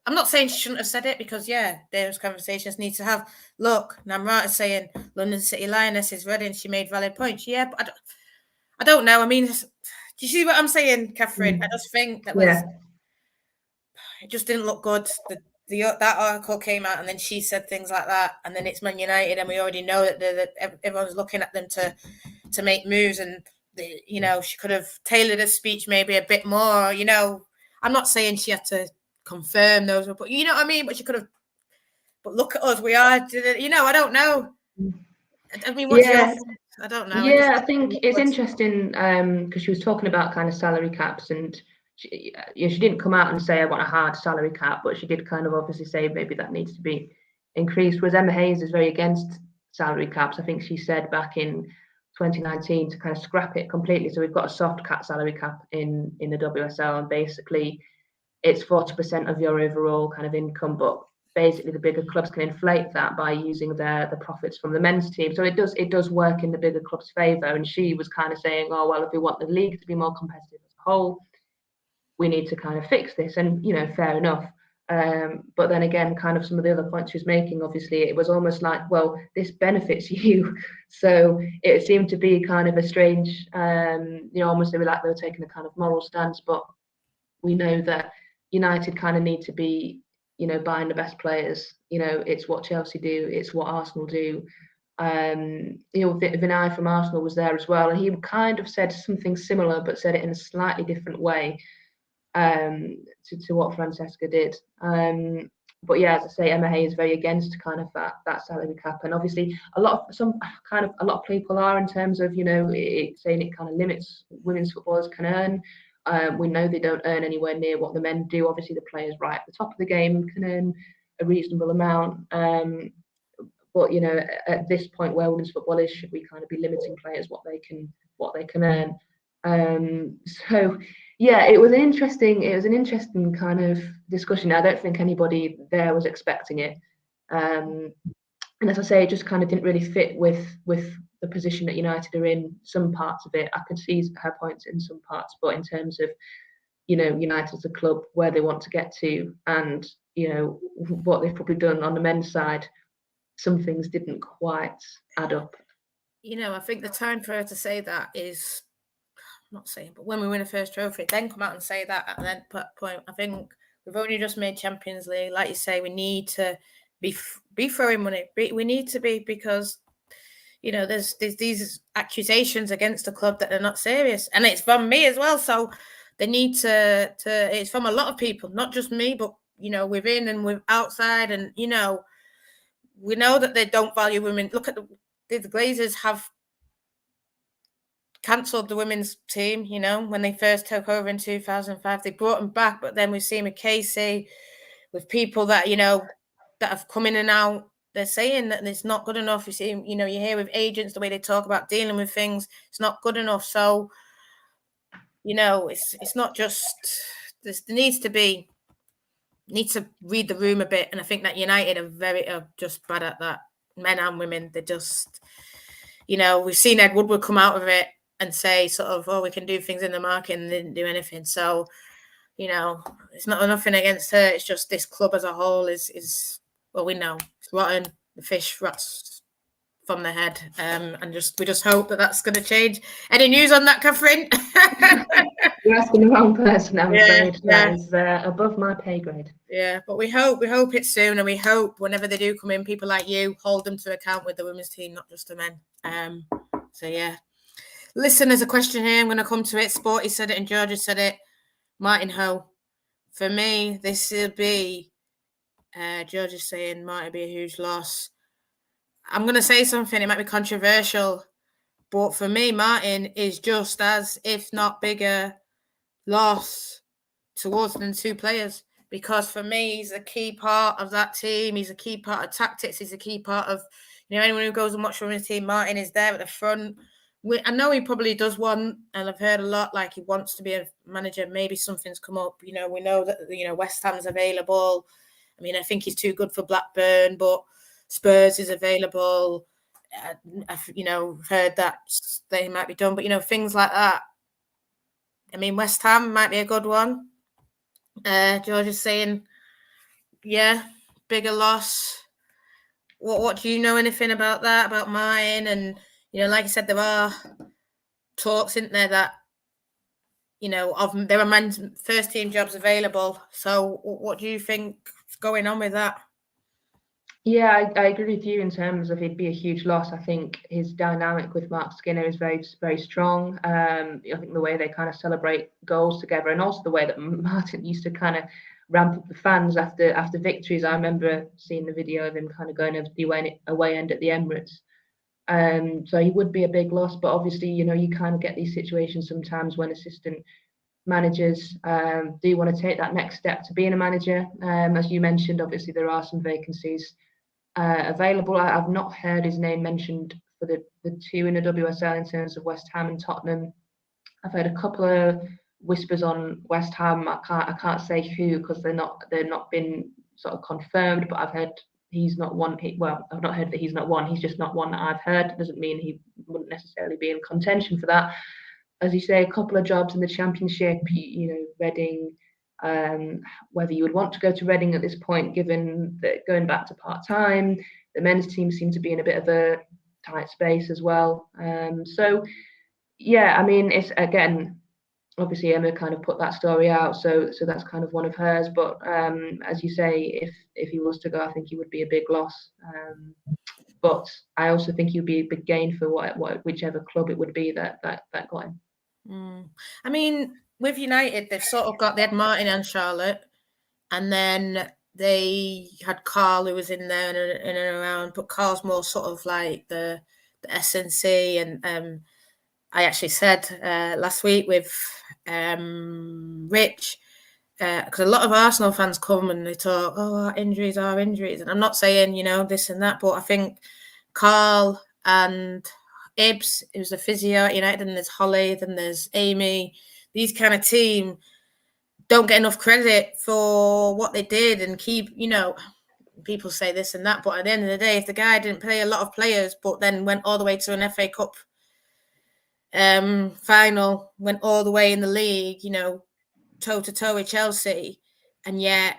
I'm not saying she shouldn't have said it, because those conversations need to have. Look, and I'm right in saying London City Lioness is Reading, she made valid points. Yeah, but I don't know. I mean, do you see what I'm saying, Kathryn? I just think that it just didn't look good. That article came out, and then she said things like that, and then it's Man United, and we already know that everyone's looking at them to make moves, and she could have tailored her speech maybe a bit more. I'm not saying she had to confirm those, but you know what I mean. But she could have. But look at us, we are. I don't know. I mean, I don't know. Yeah, I think it's interesting because she was talking about kind of salary caps, and she didn't come out and say I want a hard salary cap, but she did kind of obviously say maybe that needs to be increased. Whereas Emma Hayes is very against salary caps. I think she said back in 2019 to kind of scrap it completely. So we've got a soft cap salary cap in the WSL, and basically it's 40% of your overall kind of income, but basically the bigger clubs can inflate that by using the profits from the men's team. So it does work in the bigger club's favour. And she was kind of saying, oh well, if we want the league to be more competitive as a whole, we need to kind of fix this. And fair enough. But then again, kind of some of the other points she was making, obviously it was almost like, well, this benefits you. So it seemed to be kind of a strange, almost they were taking a kind of moral stance. But we know that United kind of need to be buying the best players. It's what Chelsea do, it's what Arsenal do. Vinay from Arsenal was there as well, and he kind of said something similar, but said it in a slightly different way to what Francesca did. But yeah, as I say, Emma Hayes is very against kind of that salary cap, and obviously a lot of people are, in terms of saying it kind of limits women's footballers can earn. We know they don't earn anywhere near what the men do. Obviously, the players right at the top of the game can earn a reasonable amount. But at this point where women's football is, should we kind of be limiting players what they can earn? So yeah, it was an interesting kind of discussion. I don't think anybody there was expecting it. And as I say, it just kind of didn't really fit with the position that United are in. Some parts of it, I could see her points in some parts, but in terms of, United as a club, where they want to get to, and, what they've probably done on the men's side, some things didn't quite add up. I think the time for her to say that is, I'm not saying, but when we win a first trophy, then come out and say that at that point. I think we've only just made Champions League. Like you say, we need to be throwing money. We need to be, because there's these accusations against the club that they're not serious, and it's from me as well. So they need to it's from a lot of people, not just me, but within and with outside, and we know that they don't value women. Look at the Glazers have cancelled the women's team, when they first took over in 2005. They brought them back, but then we've seen with Geyse, with people that, that have come in and out, they're saying that it's not good enough. You see, you hear with agents, the way they talk about dealing with things, it's not good enough. So, it's not just, there needs to read the room a bit. And I think that United are just bad at that, men and women. They're just, we've seen Ed Woodward come out of it and say sort of, oh, we can do things in the market, and they didn't do anything. So, it's not nothing against her. It's just this club as a whole is well, we know it's rotten. The fish rots from the head, and we just hope that that's going to change. Any news on that, Kathryn? You're asking the wrong person, I'm afraid. That is above my pay grade. Yeah, but we hope it's soon, and we hope whenever they do come in, people like you hold them to account with the women's team, not just the men. So yeah. Listen, there's a question here. I'm going to come to it. Sporty said it and Georgia said it. Martin Ho. For me, this will be, George is saying, might be a huge loss. I'm going to say something, it might be controversial, but for me, Martin is just as, if not bigger, loss towards than two players. Because for me, he's a key part of that team. He's a key part of tactics. He's a key part of, anyone who goes and watches the team, Martin is there at the front. I know he probably does want, and I've heard a lot, like he wants to be a manager. Maybe something's come up. We know that, West Ham's available. I mean, I think he's too good for Blackburn, but Spurs is available. I've, heard that they might be done, but, things like that. I mean, West Ham might be a good one. George is saying, yeah, bigger loss. What do you know anything about that, about mine? And, like I said, there are talks, isn't there, that, there are men's first team jobs available. So what do you think is going on with that? Yeah, I agree with you in terms of it'd be a huge loss. I think his dynamic with Mark Skinner is very, very strong. I think the way they kind of celebrate goals together, and also the way that Martin used to kind of ramp up the fans after victories. I remember seeing the video of him kind of going over the away end at the Emirates. So he would be a big loss, but obviously, you kind of get these situations sometimes when assistant managers do want to take that next step to being a manager. As you mentioned, obviously there are some vacancies available. I've not heard his name mentioned for the two in the WSL in terms of West Ham and Tottenham. I've heard a couple of whispers on West Ham. I can't say who because they're not been sort of confirmed, but I've heard he's not one. I've not heard that he's not one. He's just not one that I've heard. It doesn't mean he wouldn't necessarily be in contention for that. As you say, a couple of jobs in the Championship, Reading, whether you would want to go to Reading at this point, given that going back to part-time, the men's team seem to be in a bit of a tight space as well. So, yeah, I mean, it's, again, obviously Emma kind of put that story out, so that's kind of one of hers. But as you say, if he was to go, I think he would be a big loss. But I also think he would be a big gain for whichever club it would be that got him. I mean, with United, they had Martin and Charlotte, and then they had Carl, who was in there and around, but Carl's more sort of like the SNC. And I actually said last week with Rich, because a lot of Arsenal fans come and they talk, our injuries. And I'm not saying, this and that, but I think Carl and Ibs, who's a physio at United, and there's Holly, then there's Amy. These kind of team don't get enough credit for what they did and keep, people say this and that, but at the end of the day, if the guy didn't play a lot of players, but then went all the way to an FA Cup final, went all the way in the league, toe-to-toe with Chelsea, and yet,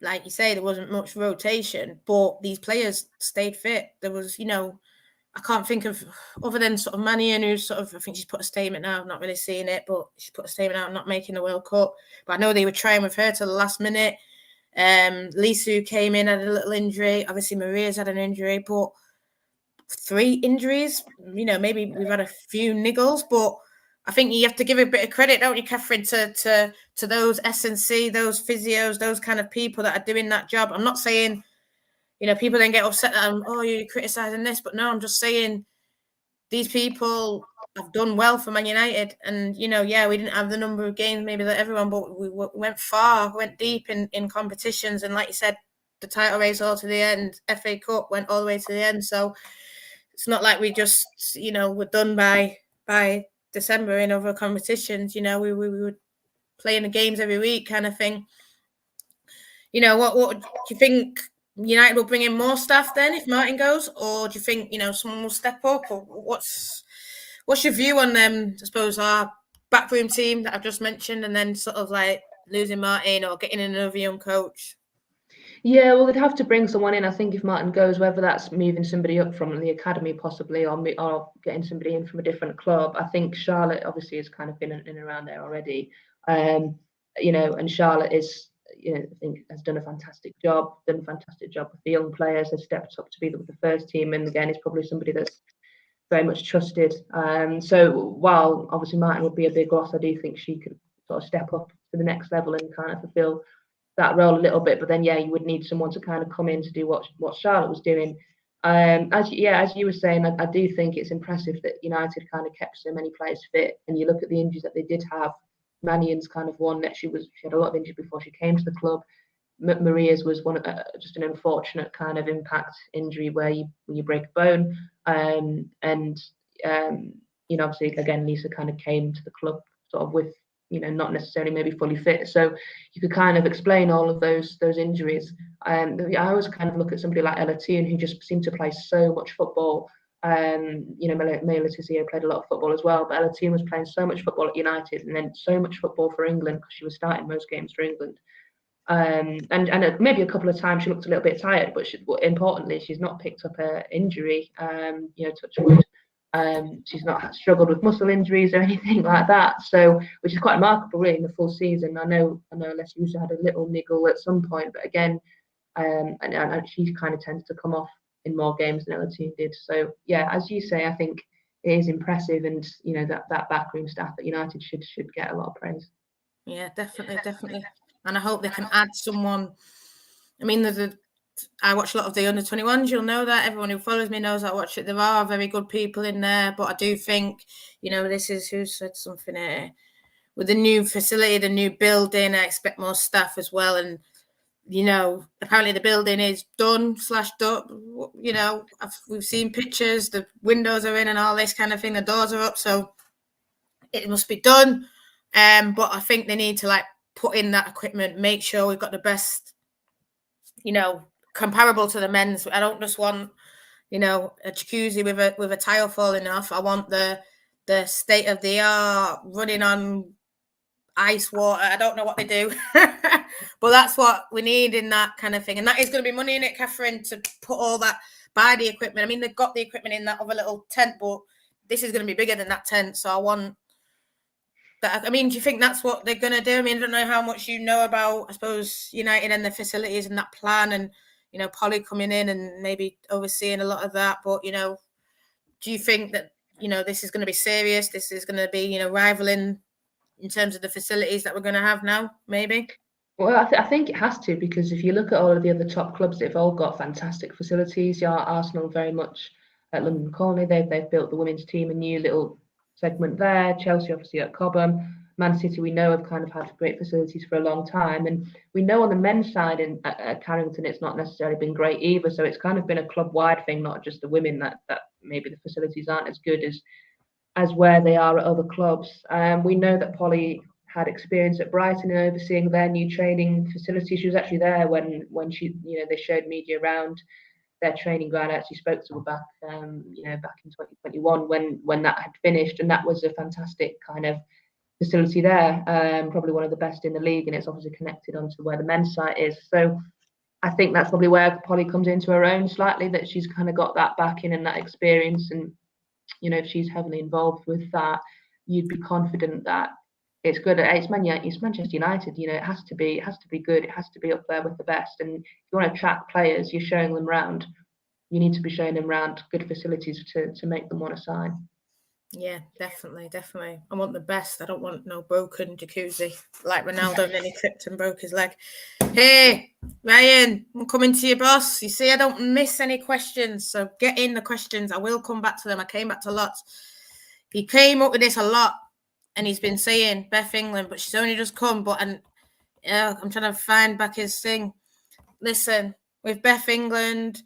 like you say, there wasn't much rotation, but these players stayed fit. There was, I can't think of, other than sort of Manian, who's sort of, I think she's put a statement out, I'm not really seeing it, but she's put a statement out, not making the World Cup. But I know they were trying with her till the last minute. Lisu came in, had a little injury. Obviously, Maria's had an injury, but 3 injuries. You know, maybe we've had a few niggles, but I think you have to give a bit of credit, don't you, Kathryn, to those S&C, those physios, those kind of people that are doing that job. I'm not saying, you know, people then get upset that you're criticising this, but no, I'm just saying these people have done well for Man United. And, you know, yeah, we didn't have the number of games maybe that everyone, but we went far, went deep in competitions. And like you said, the title race all to the end, FA Cup went all the way to the end. So it's not like we just, you know, were done by December in other competitions. You know, we were playing the games every week kind of thing. You know, what do you think? United will bring in more staff then if Martin goes, or do you think, you know, someone will step up, or what's your view on them? I suppose our backroom team that I've just mentioned, and then sort of like losing Martin or getting another young coach. Yeah, well, they'd have to bring someone in. I think if Martin goes, whether that's moving somebody up from the academy possibly, or getting somebody in from a different club. I think Charlotte obviously has kind of been in and around there already. You know, and Charlotte is, you know, I think has done a fantastic job with the young players. They've stepped up to be with the first team, and again, it's probably somebody that's very much trusted. So while obviously Martin would be a big loss, I do think she could sort of step up to the next level and kind of fulfill that role a little bit. But then, yeah, you would need someone to kind of come in to do what Charlotte was doing. As you were saying, I do think it's impressive that United kind of kept so many players fit. And you look at the injuries that they did have. Mannion's kind of one that she had a lot of injury before she came to the club. Maria's was one just an unfortunate kind of impact injury where you break a bone. You know, obviously again, Lisa kind of came to the club sort of with, you know, not necessarily maybe fully fit. So you could kind of explain all of those injuries. I always kind of look at somebody like Ella Toon, who just seemed to play so much football. You know, May Letizia played a lot of football as well, but Ella Toon was playing so much football at United and then so much football for England because she was starting most games for England. And maybe a couple of times she looked a little bit tired, but importantly, she's not picked up an injury. You know, touch wood. She's not struggled with muscle injuries or anything like that. So, which is quite remarkable, really, in the full season. I know Les Russo had a little niggle at some point, but again, and she kind of tends to come off in more games than Ella Toon did. So, yeah, as you say, I think it is impressive, and you know that backroom staff at United should get a lot of praise. Yeah, definitely. And I hope they can add someone. I mean, I watch a lot of the under-21s. You'll know that. Everyone who follows me knows I watch it. There are very good people in there, but I do think, you know, this is who said something here. With the new facility, the new building, I expect more staff as well. And, you know, apparently the building is done. You know, we've seen pictures. The windows are in and all this kind of thing. The doors are up, so it must be done. But I think they need to like put in that equipment, make sure we've got the best, you know, comparable to the men's. I don't just want, you know, a jacuzzi with a tile falling off. I want the state of the art running on ice water. I don't know what they do, but that's what we need in that kind of thing. And that is going to be money in it, Kathryn, to put all that, buy the equipment. I mean, they've got the equipment in that other little tent, but this is going to be bigger than that tent. So I want that. I mean, do you think that's what they're going to do? I mean, I don't know how much you know about, I suppose, United and the facilities and that plan, and, you know, Polly coming in and maybe overseeing a lot of that. But, you know, do you think that, you know, this is going to be serious? This is going to be, you know, rivaling in terms of the facilities that we're going to have now, maybe? Well, I think it has to, because if you look at all of the other top clubs, they've all got fantastic facilities. Yeah, Arsenal very much at London Colney. They've built the women's team a new little segment there. Chelsea obviously at Cobham. Man City, we know, have kind of had great facilities for a long time, and we know on the men's side at Carrington it's not necessarily been great either. So it's kind of been a club-wide thing, not just the women, that maybe the facilities aren't as good as where they are at other clubs. We know that Polly had experience at Brighton in overseeing their new training facility. She was actually there when she, you know, they showed media around their training ground. I actually spoke to her back in 2021 when that had finished, and that was a fantastic kind of facility there, probably one of the best in the league, and it's obviously connected onto where the men's site is. So I think that's probably where Polly comes into her own slightly, that she's kind of got that backing and that experience, and you know, if she's heavily involved with that, you'd be confident that it's good. It's Manchester United. You know, it has to be good. It has to be up there with the best. And if you want to attract players, you're showing them around. you need to be showing them around good facilities to make them want to sign. Yeah, definitely. I want the best. I don't want no broken jacuzzi like Ronaldo, and then he tripped and broke his leg. Hey, Ryan, I'm coming to you, boss. You see, I don't miss any questions, so get in the questions. I will come back to them. I came back to lots. He came up with this a lot, and he's been saying Beth England, but she's only just come. I'm trying to find back his thing. Listen, with Beth England,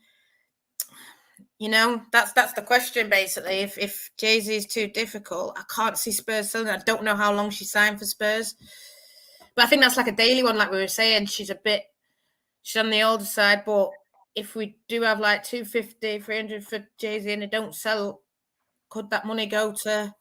that's the question basically. If Geyse is too difficult, I can't see Spurs selling. I don't know how long she signed for Spurs, but I think that's like a Daley one, like we were saying. She's on the older side, but if we do have like 250, 300 for Geyse and they don't sell, could that money go to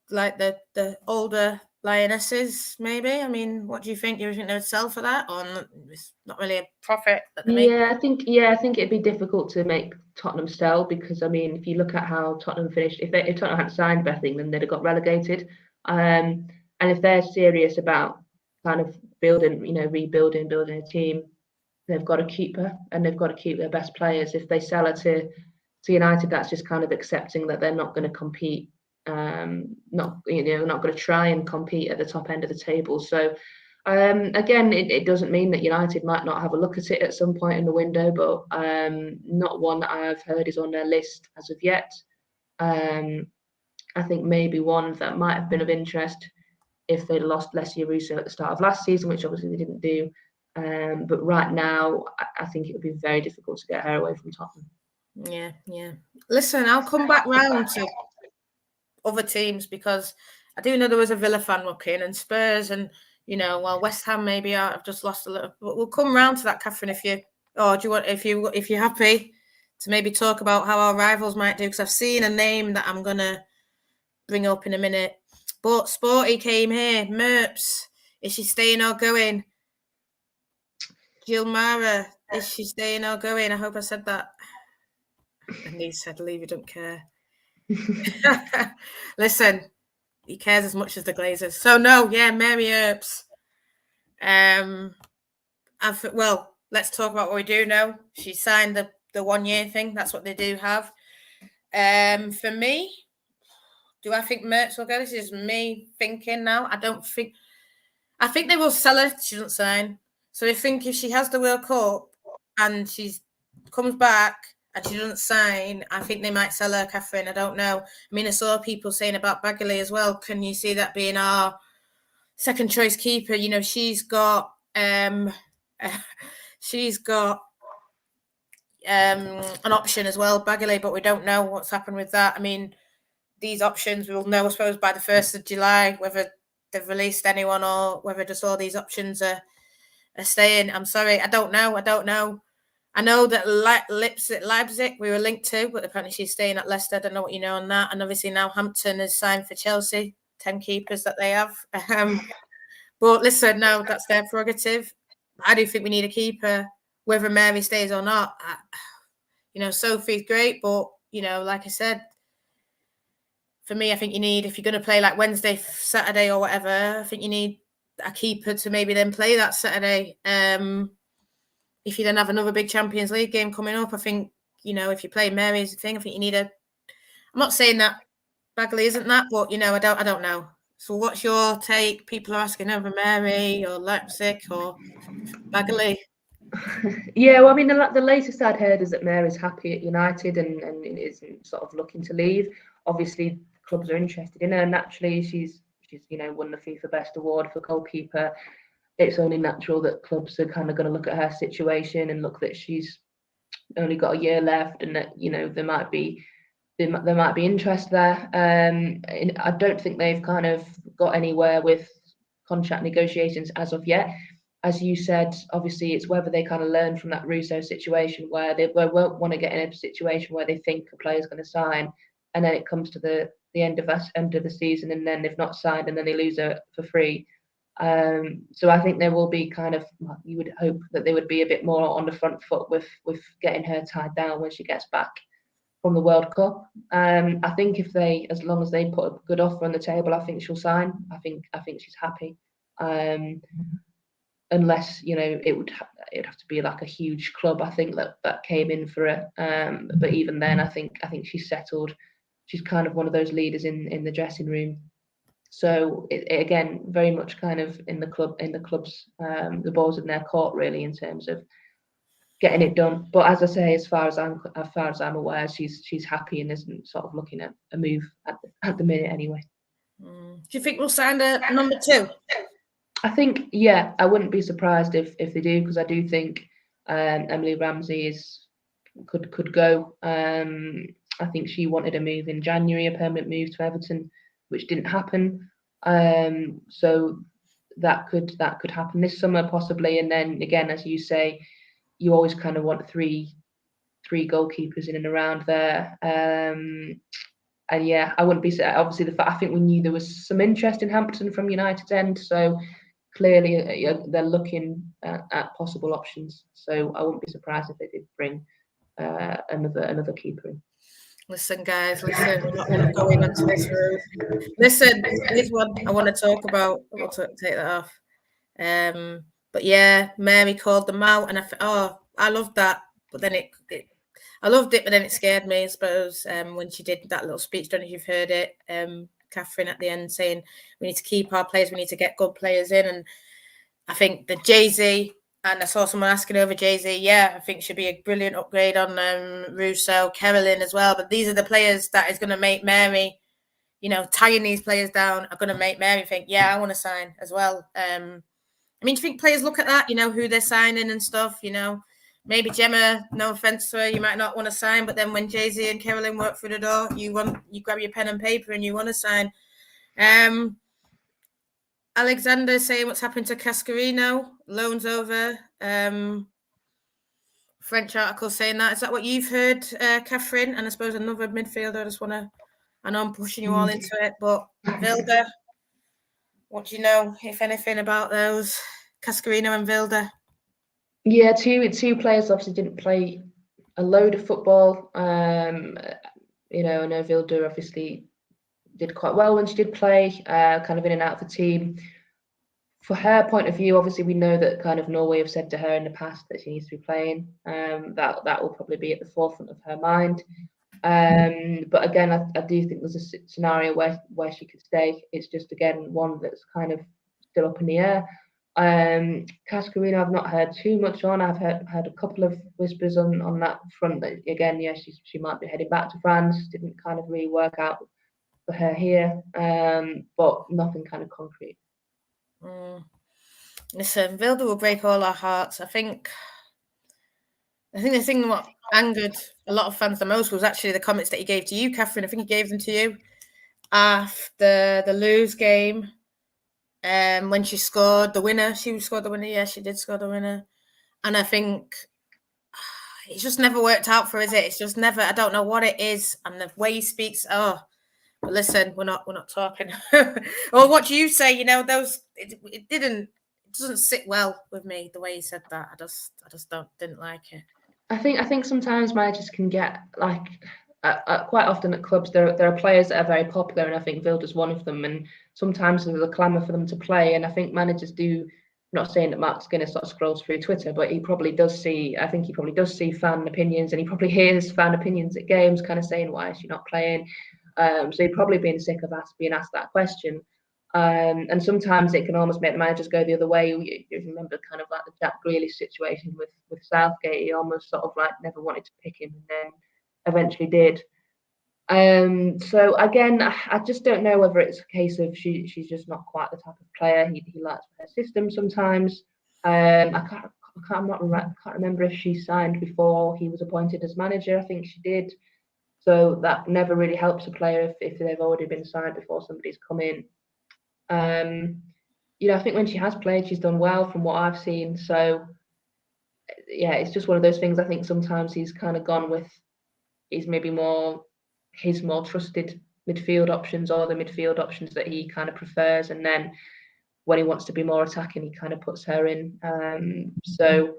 like the older lionesses? Maybe. I mean, what do you think? Do you think they would sell for that, or it's not really a profit that they make? I think it'd be difficult to make Tottenham sell, because I mean, if you look at how Tottenham finished, if Tottenham hadn't signed Beth England, they'd have got relegated. And if they're serious about kind of building a team, they've got to keep her, and they've got to keep their best players. If they sell her to United, that's just kind of accepting that they're not going to compete, not going to try and compete at the top end of the table. So again, it doesn't mean that United might not have a look at it at some point in the window, but not one that I've heard is on their list as of yet. I think maybe one that might have been of interest if they'd lost Lesia Russo at the start of last season, which obviously they didn't do. But right now, I think it would be very difficult to get her away from Tottenham. Yeah. Listen, I'll come back round to other teams, because I do know there was a Villa fan looking, and Spurs, and West Ham maybe I've just lost a little. But we'll come round to that, Kathryn. If you're happy to maybe talk about how our rivals might do, because I've seen a name that I'm gonna bring up in a minute. But Sporty came here. Merps, is she staying or going? Gilmara, is she staying or going? I hope I said that. And he said, "Leave, you don't care." Listen, he cares as much as the Glazers. So no, yeah, Mary Earps. Let's talk about what we do know. She signed the 1 year thing. That's what they do have. For me, do I think Mertz will go? This is me thinking now. I think they will sell her. She doesn't sign. So I think if she has the World Cup and she comes back and she doesn't sign, I think they might sell her, Kathryn. I don't know. I mean, I saw people saying about Bagley as well. Can you see that being our second choice keeper? She's got an option as well, Bagley, but we don't know what's happened with that. I mean, these options we'll know, I suppose, by the 1st of July, whether they've released anyone or whether just all these options are staying. I'm sorry, I don't know. I know that Leipzig we were linked to, but apparently she's staying at Leicester. I don't know what you know on that. And obviously now Hampton has signed for Chelsea, 10 keepers that they have. But listen, no, that's their prerogative. I do think we need a keeper, whether Mary stays or not. Sophie's great, but, like I said, for me, I think you need, if you're going to play like Wednesday, Saturday or whatever, I think you need a keeper to maybe then play that Saturday. If you then have another big Champions League game coming up, I think, if you play Mary's thing, I think you need I'm not saying that Bagley isn't that, but, I don't know. So what's your take? People are asking over Mary or Leipzig or Bagley. Yeah, well, I mean, the latest I'd heard is that Mary's happy at United and isn't sort of looking to leave. Obviously, clubs are interested in her. Naturally, she's won the FIFA Best Award for goalkeeper. It's only natural that clubs are kind of going to look at her situation and look that she's only got a year left, and that there might be interest there. I don't think they've kind of got anywhere with contract negotiations as of yet. As you said, obviously it's whether they kind of learn from that Russo situation where they won't want to get in a situation where they think a player's going to sign, and then it comes to the end of the season, and then they've not signed, and then they lose her for free. So I think there will be kind of, you would hope that they would be a bit more on the front foot with getting her tied down when she gets back from the World Cup. I think as long as they put a good offer on the table, I think she'll sign. I think she's happy. unless it'd have to be like a huge club, I think, that came in for her. But even then, I think she's settled. She's kind of one of those leaders in the dressing room. So it again, very much kind of in the club's the balls in their court, really, in terms of getting it done. But as I say, as far as I'm aware, she's happy and isn't sort of looking at a move at the minute anyway. Do you think we'll sign a number 2? I think, yeah, I wouldn't be surprised if they do, because I do think Emily Ramsey could go. I think she wanted a move in January, a permanent move to Everton, which didn't happen. So that could happen this summer possibly. And then again, as you say, you always kind of want three goalkeepers in and around there. And yeah, I wouldn't be obviously I think we knew there was some interest in Hampton from United's end, so clearly they're looking at possible options. So I wouldn't be surprised if they did bring another keeper in. Listen, guys, we're not going into this road. Listen, here's one I want to talk about. We'll take that off. But yeah, Mary called them out, and I loved that. But then I loved it, but then it scared me, I suppose, when she did that little speech. Don't know if you've heard it, Kathryn at the end saying we need to keep our players, we need to get good players in. And I think the Geyse, and I saw someone asking over Geyse, yeah, I think should be a brilliant upgrade on Russo, Kerolin as well. But these are the players that is going to make Mary, tying these players down are going to make Mary think, yeah, I want to sign as well. Do you think players look at that, who they're signing and stuff, Maybe Gemma, no offense to her, you might not want to sign, but then when Geyse and Kerolin walk through the door, you grab your pen and paper and you want to sign. Alexander saying what's happened to Cascarino, loans over. French article saying that. Is that what you've heard, Kathryn? And I suppose another midfielder. I know I'm pushing you all into it, but Vilda, what do you know, if anything, about those, Cascarino and Vilda? Yeah, two players obviously didn't play a load of football. I know Vilda obviously did quite well when she did play, kind of in and out of the team. For her point of view, obviously we know that kind of Norway have said to her in the past that she needs to be playing. That will probably be at the forefront of her mind. But again, I do think there's a scenario where she could stay. It's just again one that's kind of still up in the air. Cascarino, I've not heard too much on. I've heard a couple of whispers on that front that again, yeah, she might be heading back to France. Didn't kind of really work out for her here, but nothing kind of concrete. Listen, Vilda will break all our hearts. I think the thing what angered a lot of fans the most was actually the comments that he gave to you, Kathryn. I think he gave them to you after the Lewes game. When she scored the winner, Yeah, she did score the winner. And I think it's just never worked out for her, is it? It's just never. I don't know what it is, and the way he speaks. But listen, we're not talking. Or what do you say? It doesn't sit well with me the way he said that. I just didn't like it. I think sometimes managers can get like. Quite often at clubs, there are players that are very popular, and I think Vilda's one of them. And sometimes there's a clamour for them to play, and I think managers do. I'm not saying that Mark Skinner sort of scrolls through Twitter, but he probably does see. I think he probably does see fan opinions, and he probably hears fan opinions at games, kind of saying, "Why is she not playing?" So he'd probably been sick of being asked that question. And sometimes it can almost make the managers go the other way. You remember kind of like the Jack Grealish situation with Southgate. He almost sort of like never wanted to pick him, and then eventually did. So again, I just don't know whether it's a case of she's just not quite the type of player he likes for her system sometimes. I can't remember if she signed before he was appointed as manager. I think she did. So that never really helps a player if they've already been signed before somebody's come in. I think when she has played, she's done well from what I've seen. So yeah, it's just one of those things. I think sometimes he's kind of gone with his more trusted midfield options, or the midfield options that he kind of prefers, and then when he wants to be more attacking, he kind of puts her in. So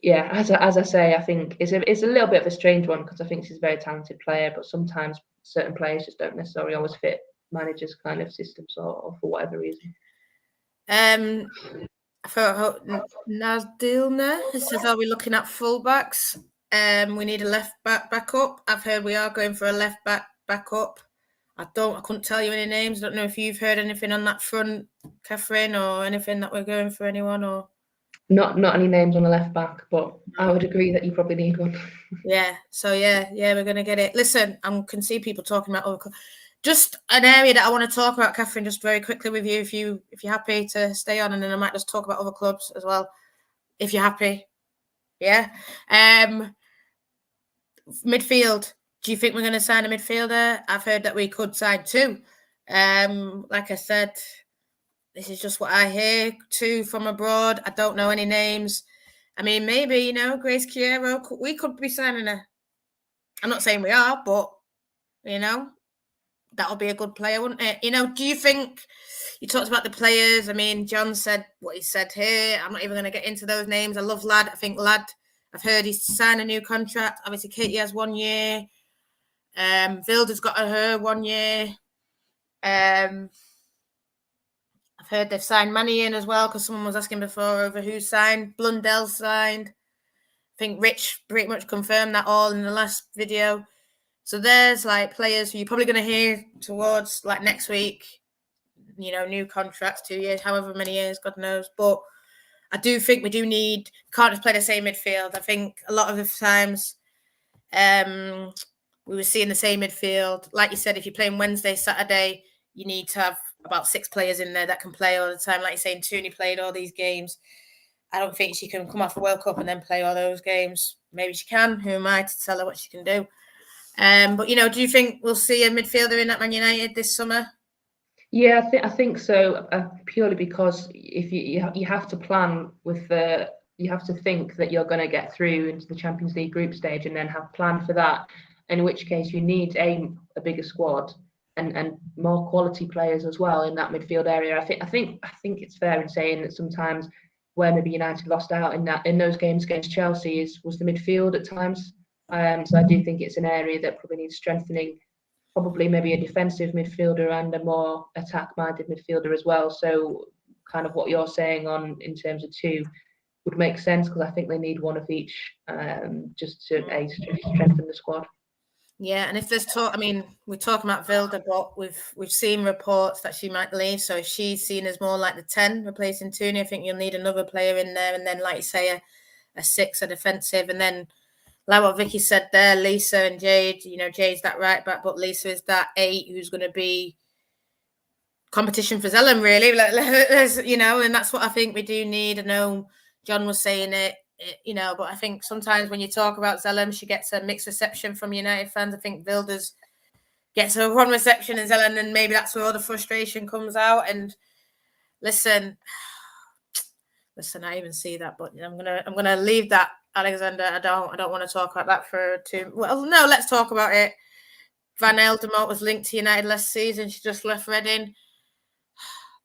yeah, as I say, I think it's a little bit of a strange one, because I think she's a very talented player, but sometimes certain players just don't necessarily always fit managers' kind of systems, or for whatever reason. Nasdilna says, are we looking at fullbacks? We need a left back up. I've heard we are going for a left back up. I couldn't tell you any names. I don't know if you've heard anything on that front, Kathryn, or anything that we're going for anyone, or not any names on the left back, but I would agree that you probably need one. Yeah. So yeah, we're gonna get it. Listen, I can see people talking about just an area that I want to talk about, Kathryn, just very quickly with you, if you're happy to stay on, and then I might just talk about other clubs as well, if you're happy. Yeah. Midfield. Do you think we're going to sign a midfielder? I've heard that we could sign 2. Like I said, this is just what I hear. 2 from abroad. I don't know any names. I mean, maybe, Grace Chiero, we could be signing her. I'm not saying we are, but, that'll be a good player, wouldn't it? Do you think, you talked about the players. I mean, John said what he said here. I'm not even going to get into those names. I love Lad. I think Lad, I've heard he's signed a new contract. Obviously, Katie has 1 year. Vilda's got her 1 year. I've heard they've signed Manny in as well, because someone was asking before over who signed. Blundell signed. I think Rich pretty much confirmed that all in the last video. So there's players who you're probably going to hear towards next week. New contracts, 2 years, however many years, God knows. But I do think we do need, can't just play the same midfield. I think a lot of the times we were seeing the same midfield. Like you said, if you're playing Wednesday, Saturday, you need to have about 6 players in there that can play all the time. Like you're saying, Tooney played all these games. I don't think she can come off the World Cup and then play all those games. Maybe she can. Who am I to tell her what she can do? But, do you think we'll see a midfielder in at Man United this summer? Yeah, I think so. Purely because if you have to plan with you have to think that you're going to get through into the Champions League group stage and then have planned for that. In which case, you need a bigger squad and more quality players as well in that midfield area. I think it's fair in saying that sometimes where maybe United lost out in those games against Chelsea was the midfield at times. So I do think it's an area that probably needs strengthening. Probably maybe a defensive midfielder and a more attack-minded midfielder as well. So kind of what you're saying in terms of 2 would make sense, because I think they need 1 of each just to strengthen the squad. Yeah, and if there's talk, I mean, we're talking about Vilda, but we've seen reports that she might leave. So if she's seen as more like the 10 replacing Tooney, I think you'll need another player in there, and then like you say, a 6, a defensive, and then like what Vicky said there, Lisa and Jade. Jade's that right back, but Lisa is that 8 who's going to be competition for Zellum, really. And that's what I think we do need. I know John was saying it, but I think sometimes when you talk about Zellum, she gets a mixed reception from United fans. I think Vildas gets a one reception in Zellum, and maybe that's where all the frustration comes out. And listen, I even see that, but I'm gonna leave that, Alexander. I don't want to talk about that for too well. No, let's talk about it. Van Eldermont was linked to United last season. She just left Reading.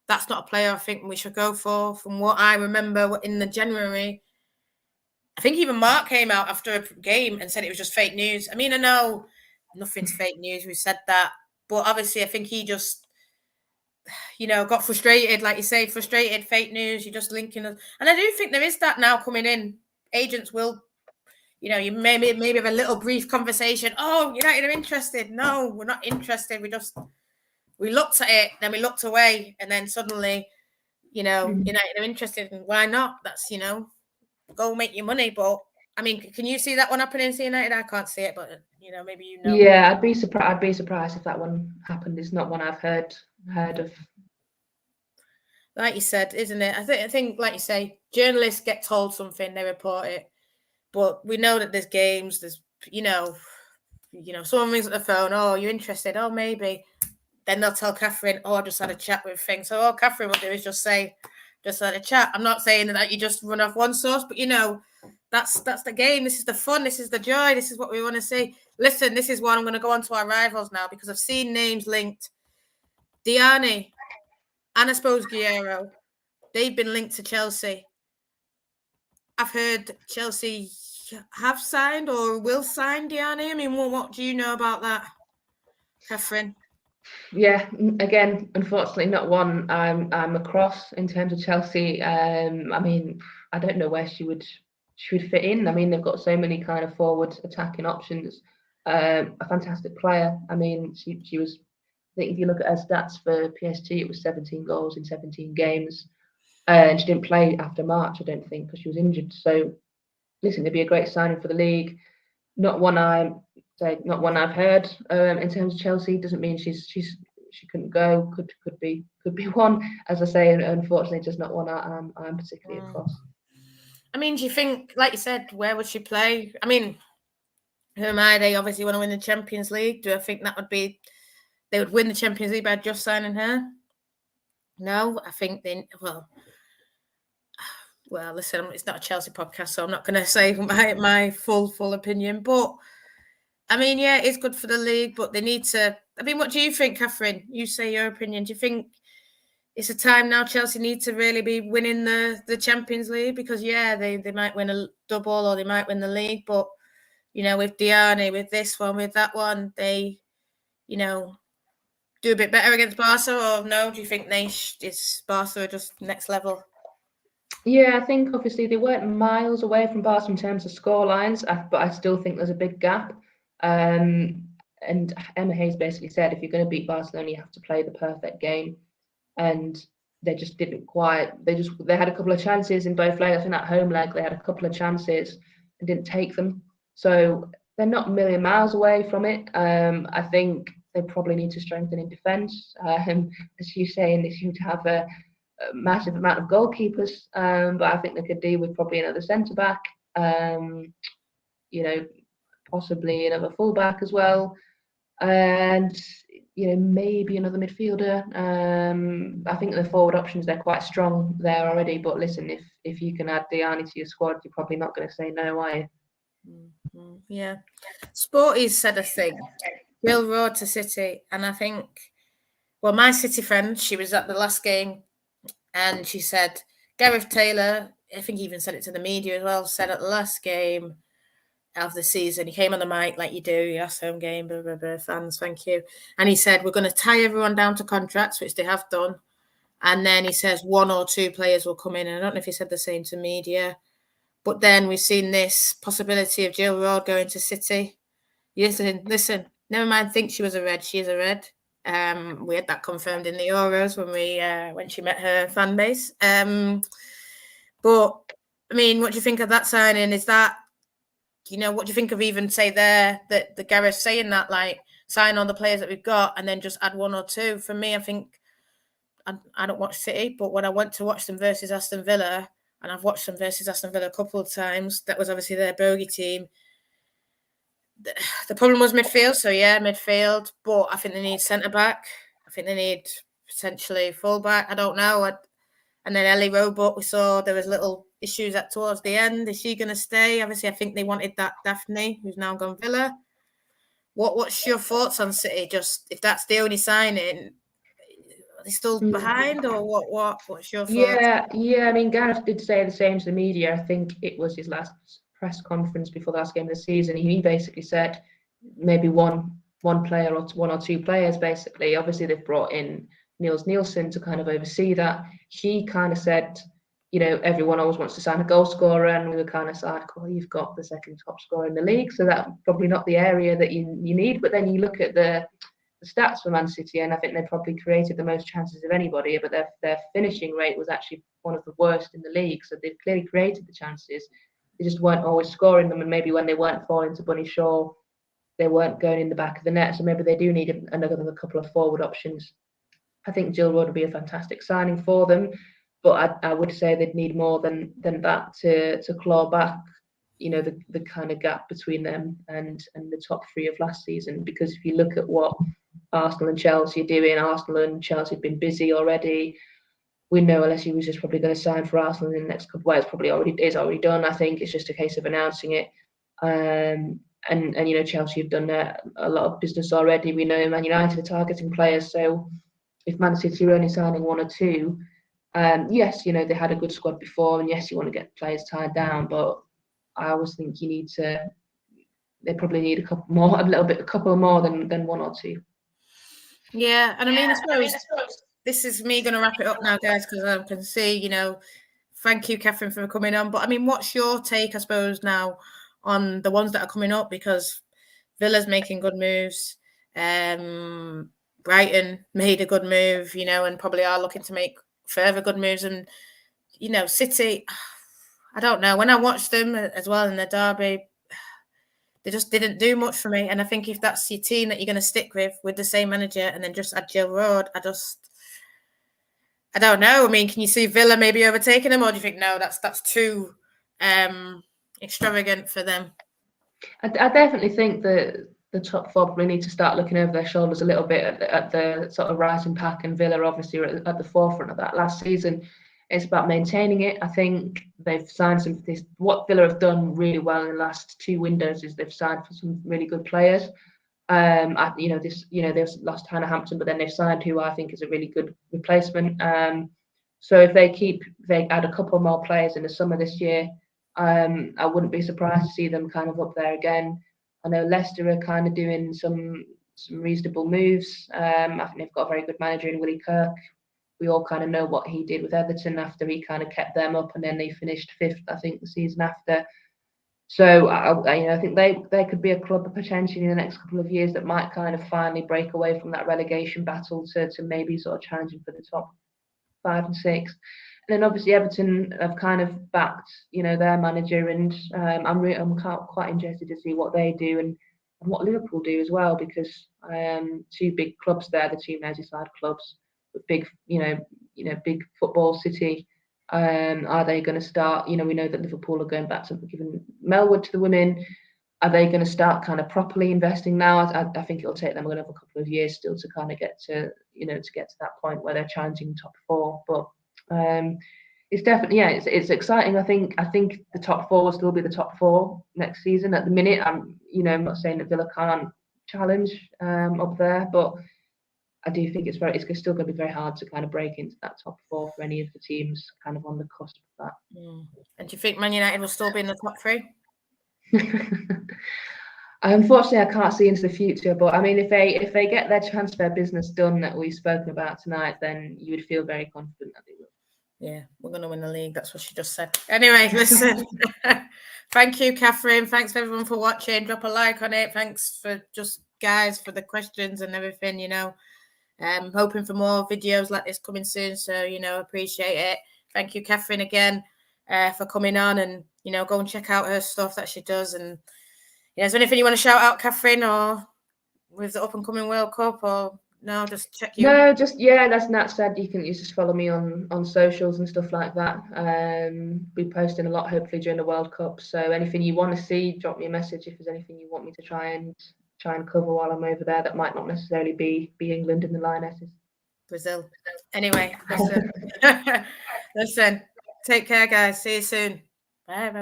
That's not a player I think we should go for. From what I remember in the January, I think even Mark came out after a game and said it was just fake news. I mean, I know nothing's fake news. We said that, but obviously I think he just, got frustrated, like you say, fake news. You're just linking us, and I do think there is that now coming in. Agents will, you maybe have a little brief conversation. Oh, United are interested. No, we're not interested. We looked at it, then we looked away, and then suddenly, United are interested, and why not? That's go make your money. But I mean, can you see that one happening to United? I can't see it, but maybe Yeah, I'd be surprised if that one happened. It's not one I've heard of. Like you said, isn't it? I think, like you say, journalists get told something, they report it. But we know that there's games. There's someone rings at the phone. Oh, you're interested? Oh, maybe. Then they'll tell Kathryn, oh, I just had a chat with things. So all Kathryn will do is just say, just had a chat. I'm not saying that you just run off one source, but that's the game. This is the fun. This is the joy. This is what we want to see. Listen, this is what I'm going to go on to our rivals now, because I've seen names linked. Diane, and I suppose Guerrero, they've been linked to Chelsea. I've heard Chelsea have signed or will sign Diane. I mean, what do you know about that, Kathryn? Yeah, again, unfortunately, not one I'm across in terms of Chelsea. I mean, I don't know where she would fit in. I mean, they've got so many kind of forward attacking options. A fantastic player. I mean, she was. I think if you look at her stats for PSG, it was 17 goals in 17 games, and she didn't play after March, I don't think, because she was injured. So, listen, it'd be a great signing for the league. Not one not one I've heard. In terms of Chelsea, doesn't mean she couldn't go. Could be one. As I say, unfortunately, just not one I'm particularly across. I mean, do you think, like you said, where would she play? I mean, who am I? They obviously want to win the Champions League. Do I think that would be they would win the Champions League by just signing her? No, I think well, listen, it's not a Chelsea podcast, so I'm not going to say my full opinion. But I mean, yeah, it's good for the league, but they need to. I mean, what do you think, Kathryn? You say your opinion. Do you think it's a time now Chelsea need to really be winning the Champions League? Because yeah, they might win a double or they might win the league, but you know, with Diane, with this one, with that one, they, you know, do a bit better against Barca, or no? Do you think is Barca just next level? Yeah, I think obviously they weren't miles away from Barca in terms of score lines, but I still think there's a big gap. And Emma Hayes basically said, if you're going to beat Barcelona, you have to play the perfect game. And they just didn't quite. They had a couple of chances in both legs. In that home leg, they had a couple of chances and didn't take them. So they're not a million miles away from it. I think they probably need to strengthen in defence. As you say, and they seem to have a massive amount of goalkeepers, but I think they could do with probably another centre back, you know, possibly another full back as well, and maybe another midfielder. I think the forward options, they're quite strong there already. But listen, if you can add Diane to your squad, you're probably not going to say no, are you? Mm-hmm. Yeah, Sporty's said a thing. Jill Road to City, and I think, well, my City friend, she was at the last game. And she said, Gareth Taylor, I think he even said it to the media as well, said at the last game of the season, he came on the mic like you do, your last home game, blah, blah, blah, fans, thank you. And he said, we're going to tie everyone down to contracts, which they have done. And then he says one or two players will come in. And I don't know if he said the same to media. But then we've seen this possibility of Jill Road going to City. Listen, never mind think she was a red, she is a red. We had that confirmed in the Euros when she met her fan base. But I mean, what do you think of that signing? Is that, what do you think of even say there that the Gareth saying that, like, sign on the players that we've got and then just add one or two? For me, I think I don't watch City, but when I went to watch them versus Aston Villa, and I've watched them versus Aston Villa a couple of times, that was obviously their bogey team. The problem was midfield, so yeah, midfield. But I think they need centre back. I think they need potentially full back. I don't know. And then Ellie Roebuck, we saw there was little issues towards the end. Is she going to stay? Obviously, I think they wanted that Daphne, who's now gone Villa. What's your thoughts on City? Just if that's the only signing, are they still behind, or what's your thoughts? Yeah. I mean, Gareth did say the same to the media. I think it was his last press conference before the last game of the season. He basically said maybe one player or one or two players. Basically, obviously they've brought in Niels Nielsen to kind of oversee that. He kind of said, everyone always wants to sign a goal scorer, and we were kind of like, well, you've got the second top scorer in the league, so that's probably not the area that you need. But then you look at the stats for Man City, and I think they probably created the most chances of anybody, but their finishing rate was actually one of the worst in the league. So they've clearly created the chances. They just weren't always scoring them, and maybe when they weren't falling to Bunny Shaw, they weren't going in the back of the net. So maybe they do need another couple of forward options. I think Jill Road would be a fantastic signing for them, but I would say they'd need more than that to claw back, the kind of gap between them and the top three of last season. Because if you look at what Arsenal and Chelsea are doing, Arsenal and Chelsea have been busy already. We know Alessi was just probably going to sign for Arsenal in the next couple of weeks. Probably already done. I think it's just a case of announcing it. And Chelsea have done a lot of business already. We know Man United are targeting players. So if Man City are only signing one or two, yes, they had a good squad before, and yes, you want to get players tied down. But I always think they probably need a couple more than one or two. Yeah, and I mean, I suppose this is me going to wrap it up now, guys, because I can see, thank you, Kathryn, for coming on. But I mean, what's your take, I suppose, now on the ones that are coming up? Because Villa's making good moves. Brighton made a good move, and probably are looking to make further good moves. And, City, I don't know. When I watched them as well in the derby, they just didn't do much for me. And I think if that's your team that you're going to stick with the same manager and then just add Jill Road, I don't know. I mean, can you see Villa maybe overtaking them, or do you think no, that's too extravagant for them? I definitely think that the top four probably need to start looking over their shoulders a little bit at the sort of rising pack, and Villa obviously are at the forefront of that last season. It's about maintaining it. I think they've signed what Villa have done really well in the last 2 windows is they've signed for some really good players. They've lost Hannah Hampton, but then they've signed who I think is a really good replacement. So if they add a couple more players in the summer this year, I wouldn't be surprised to see them kind of up there again. I know Leicester are kind of doing some reasonable moves. I think they've got a very good manager in Willie Kirk. We all kind of know what he did with Everton after he kind of kept them up, and then they finished 5th, I think, the season after. So I think they could be a club potentially in the next couple of years that might kind of finally break away from that relegation battle to maybe sort of challenging for the top 5 and 6. And then obviously Everton have kind of backed, their manager, and I'm quite interested to see what they do and what Liverpool do as well, because 2 big clubs there, the 2 Merseyside clubs with big, big football city. Are they going to start? We know that Liverpool are going back to giving Melwood to the women. Are they going to start kind of properly investing now? I think it'll take them another couple of years still to kind of get to that point where they're challenging top 4. But it's definitely, it's exciting. I think the top 4 will still be the top 4 next season. At the minute, I'm not saying that Villa can't challenge up there, but I do think it's still going to be very hard to kind of break into that top 4 for any of the teams kind of on the cusp of that. And do you think Man United will still be in the top 3? Unfortunately, I can't see into the future, but I mean, if they get their transfer business done that we've spoken about tonight, then you would feel very confident that they will. Yeah, we're going to win the league. That's what she just said. Anyway, listen. Thank you, Kathryn. Thanks everyone for watching. Drop a like on it. Thanks for guys for the questions and everything. I'm hoping for more videos like this coming soon. So appreciate it. Thank you, Kathryn, again for coming on, and go and check out her stuff that she does. And is there anything you want to shout out, Kathryn, or with the up and coming World Cup, or? No, just check you. No, just as Nat said, you just follow me on socials and stuff like that. Be posting a lot, hopefully during the World Cup. So anything you want to see, drop me a message if there's anything you want me to try and cover while I'm over there that might not necessarily be England in the Lionesses. Brazil. Anyway, listen. Take care, guys. See you soon. Bye.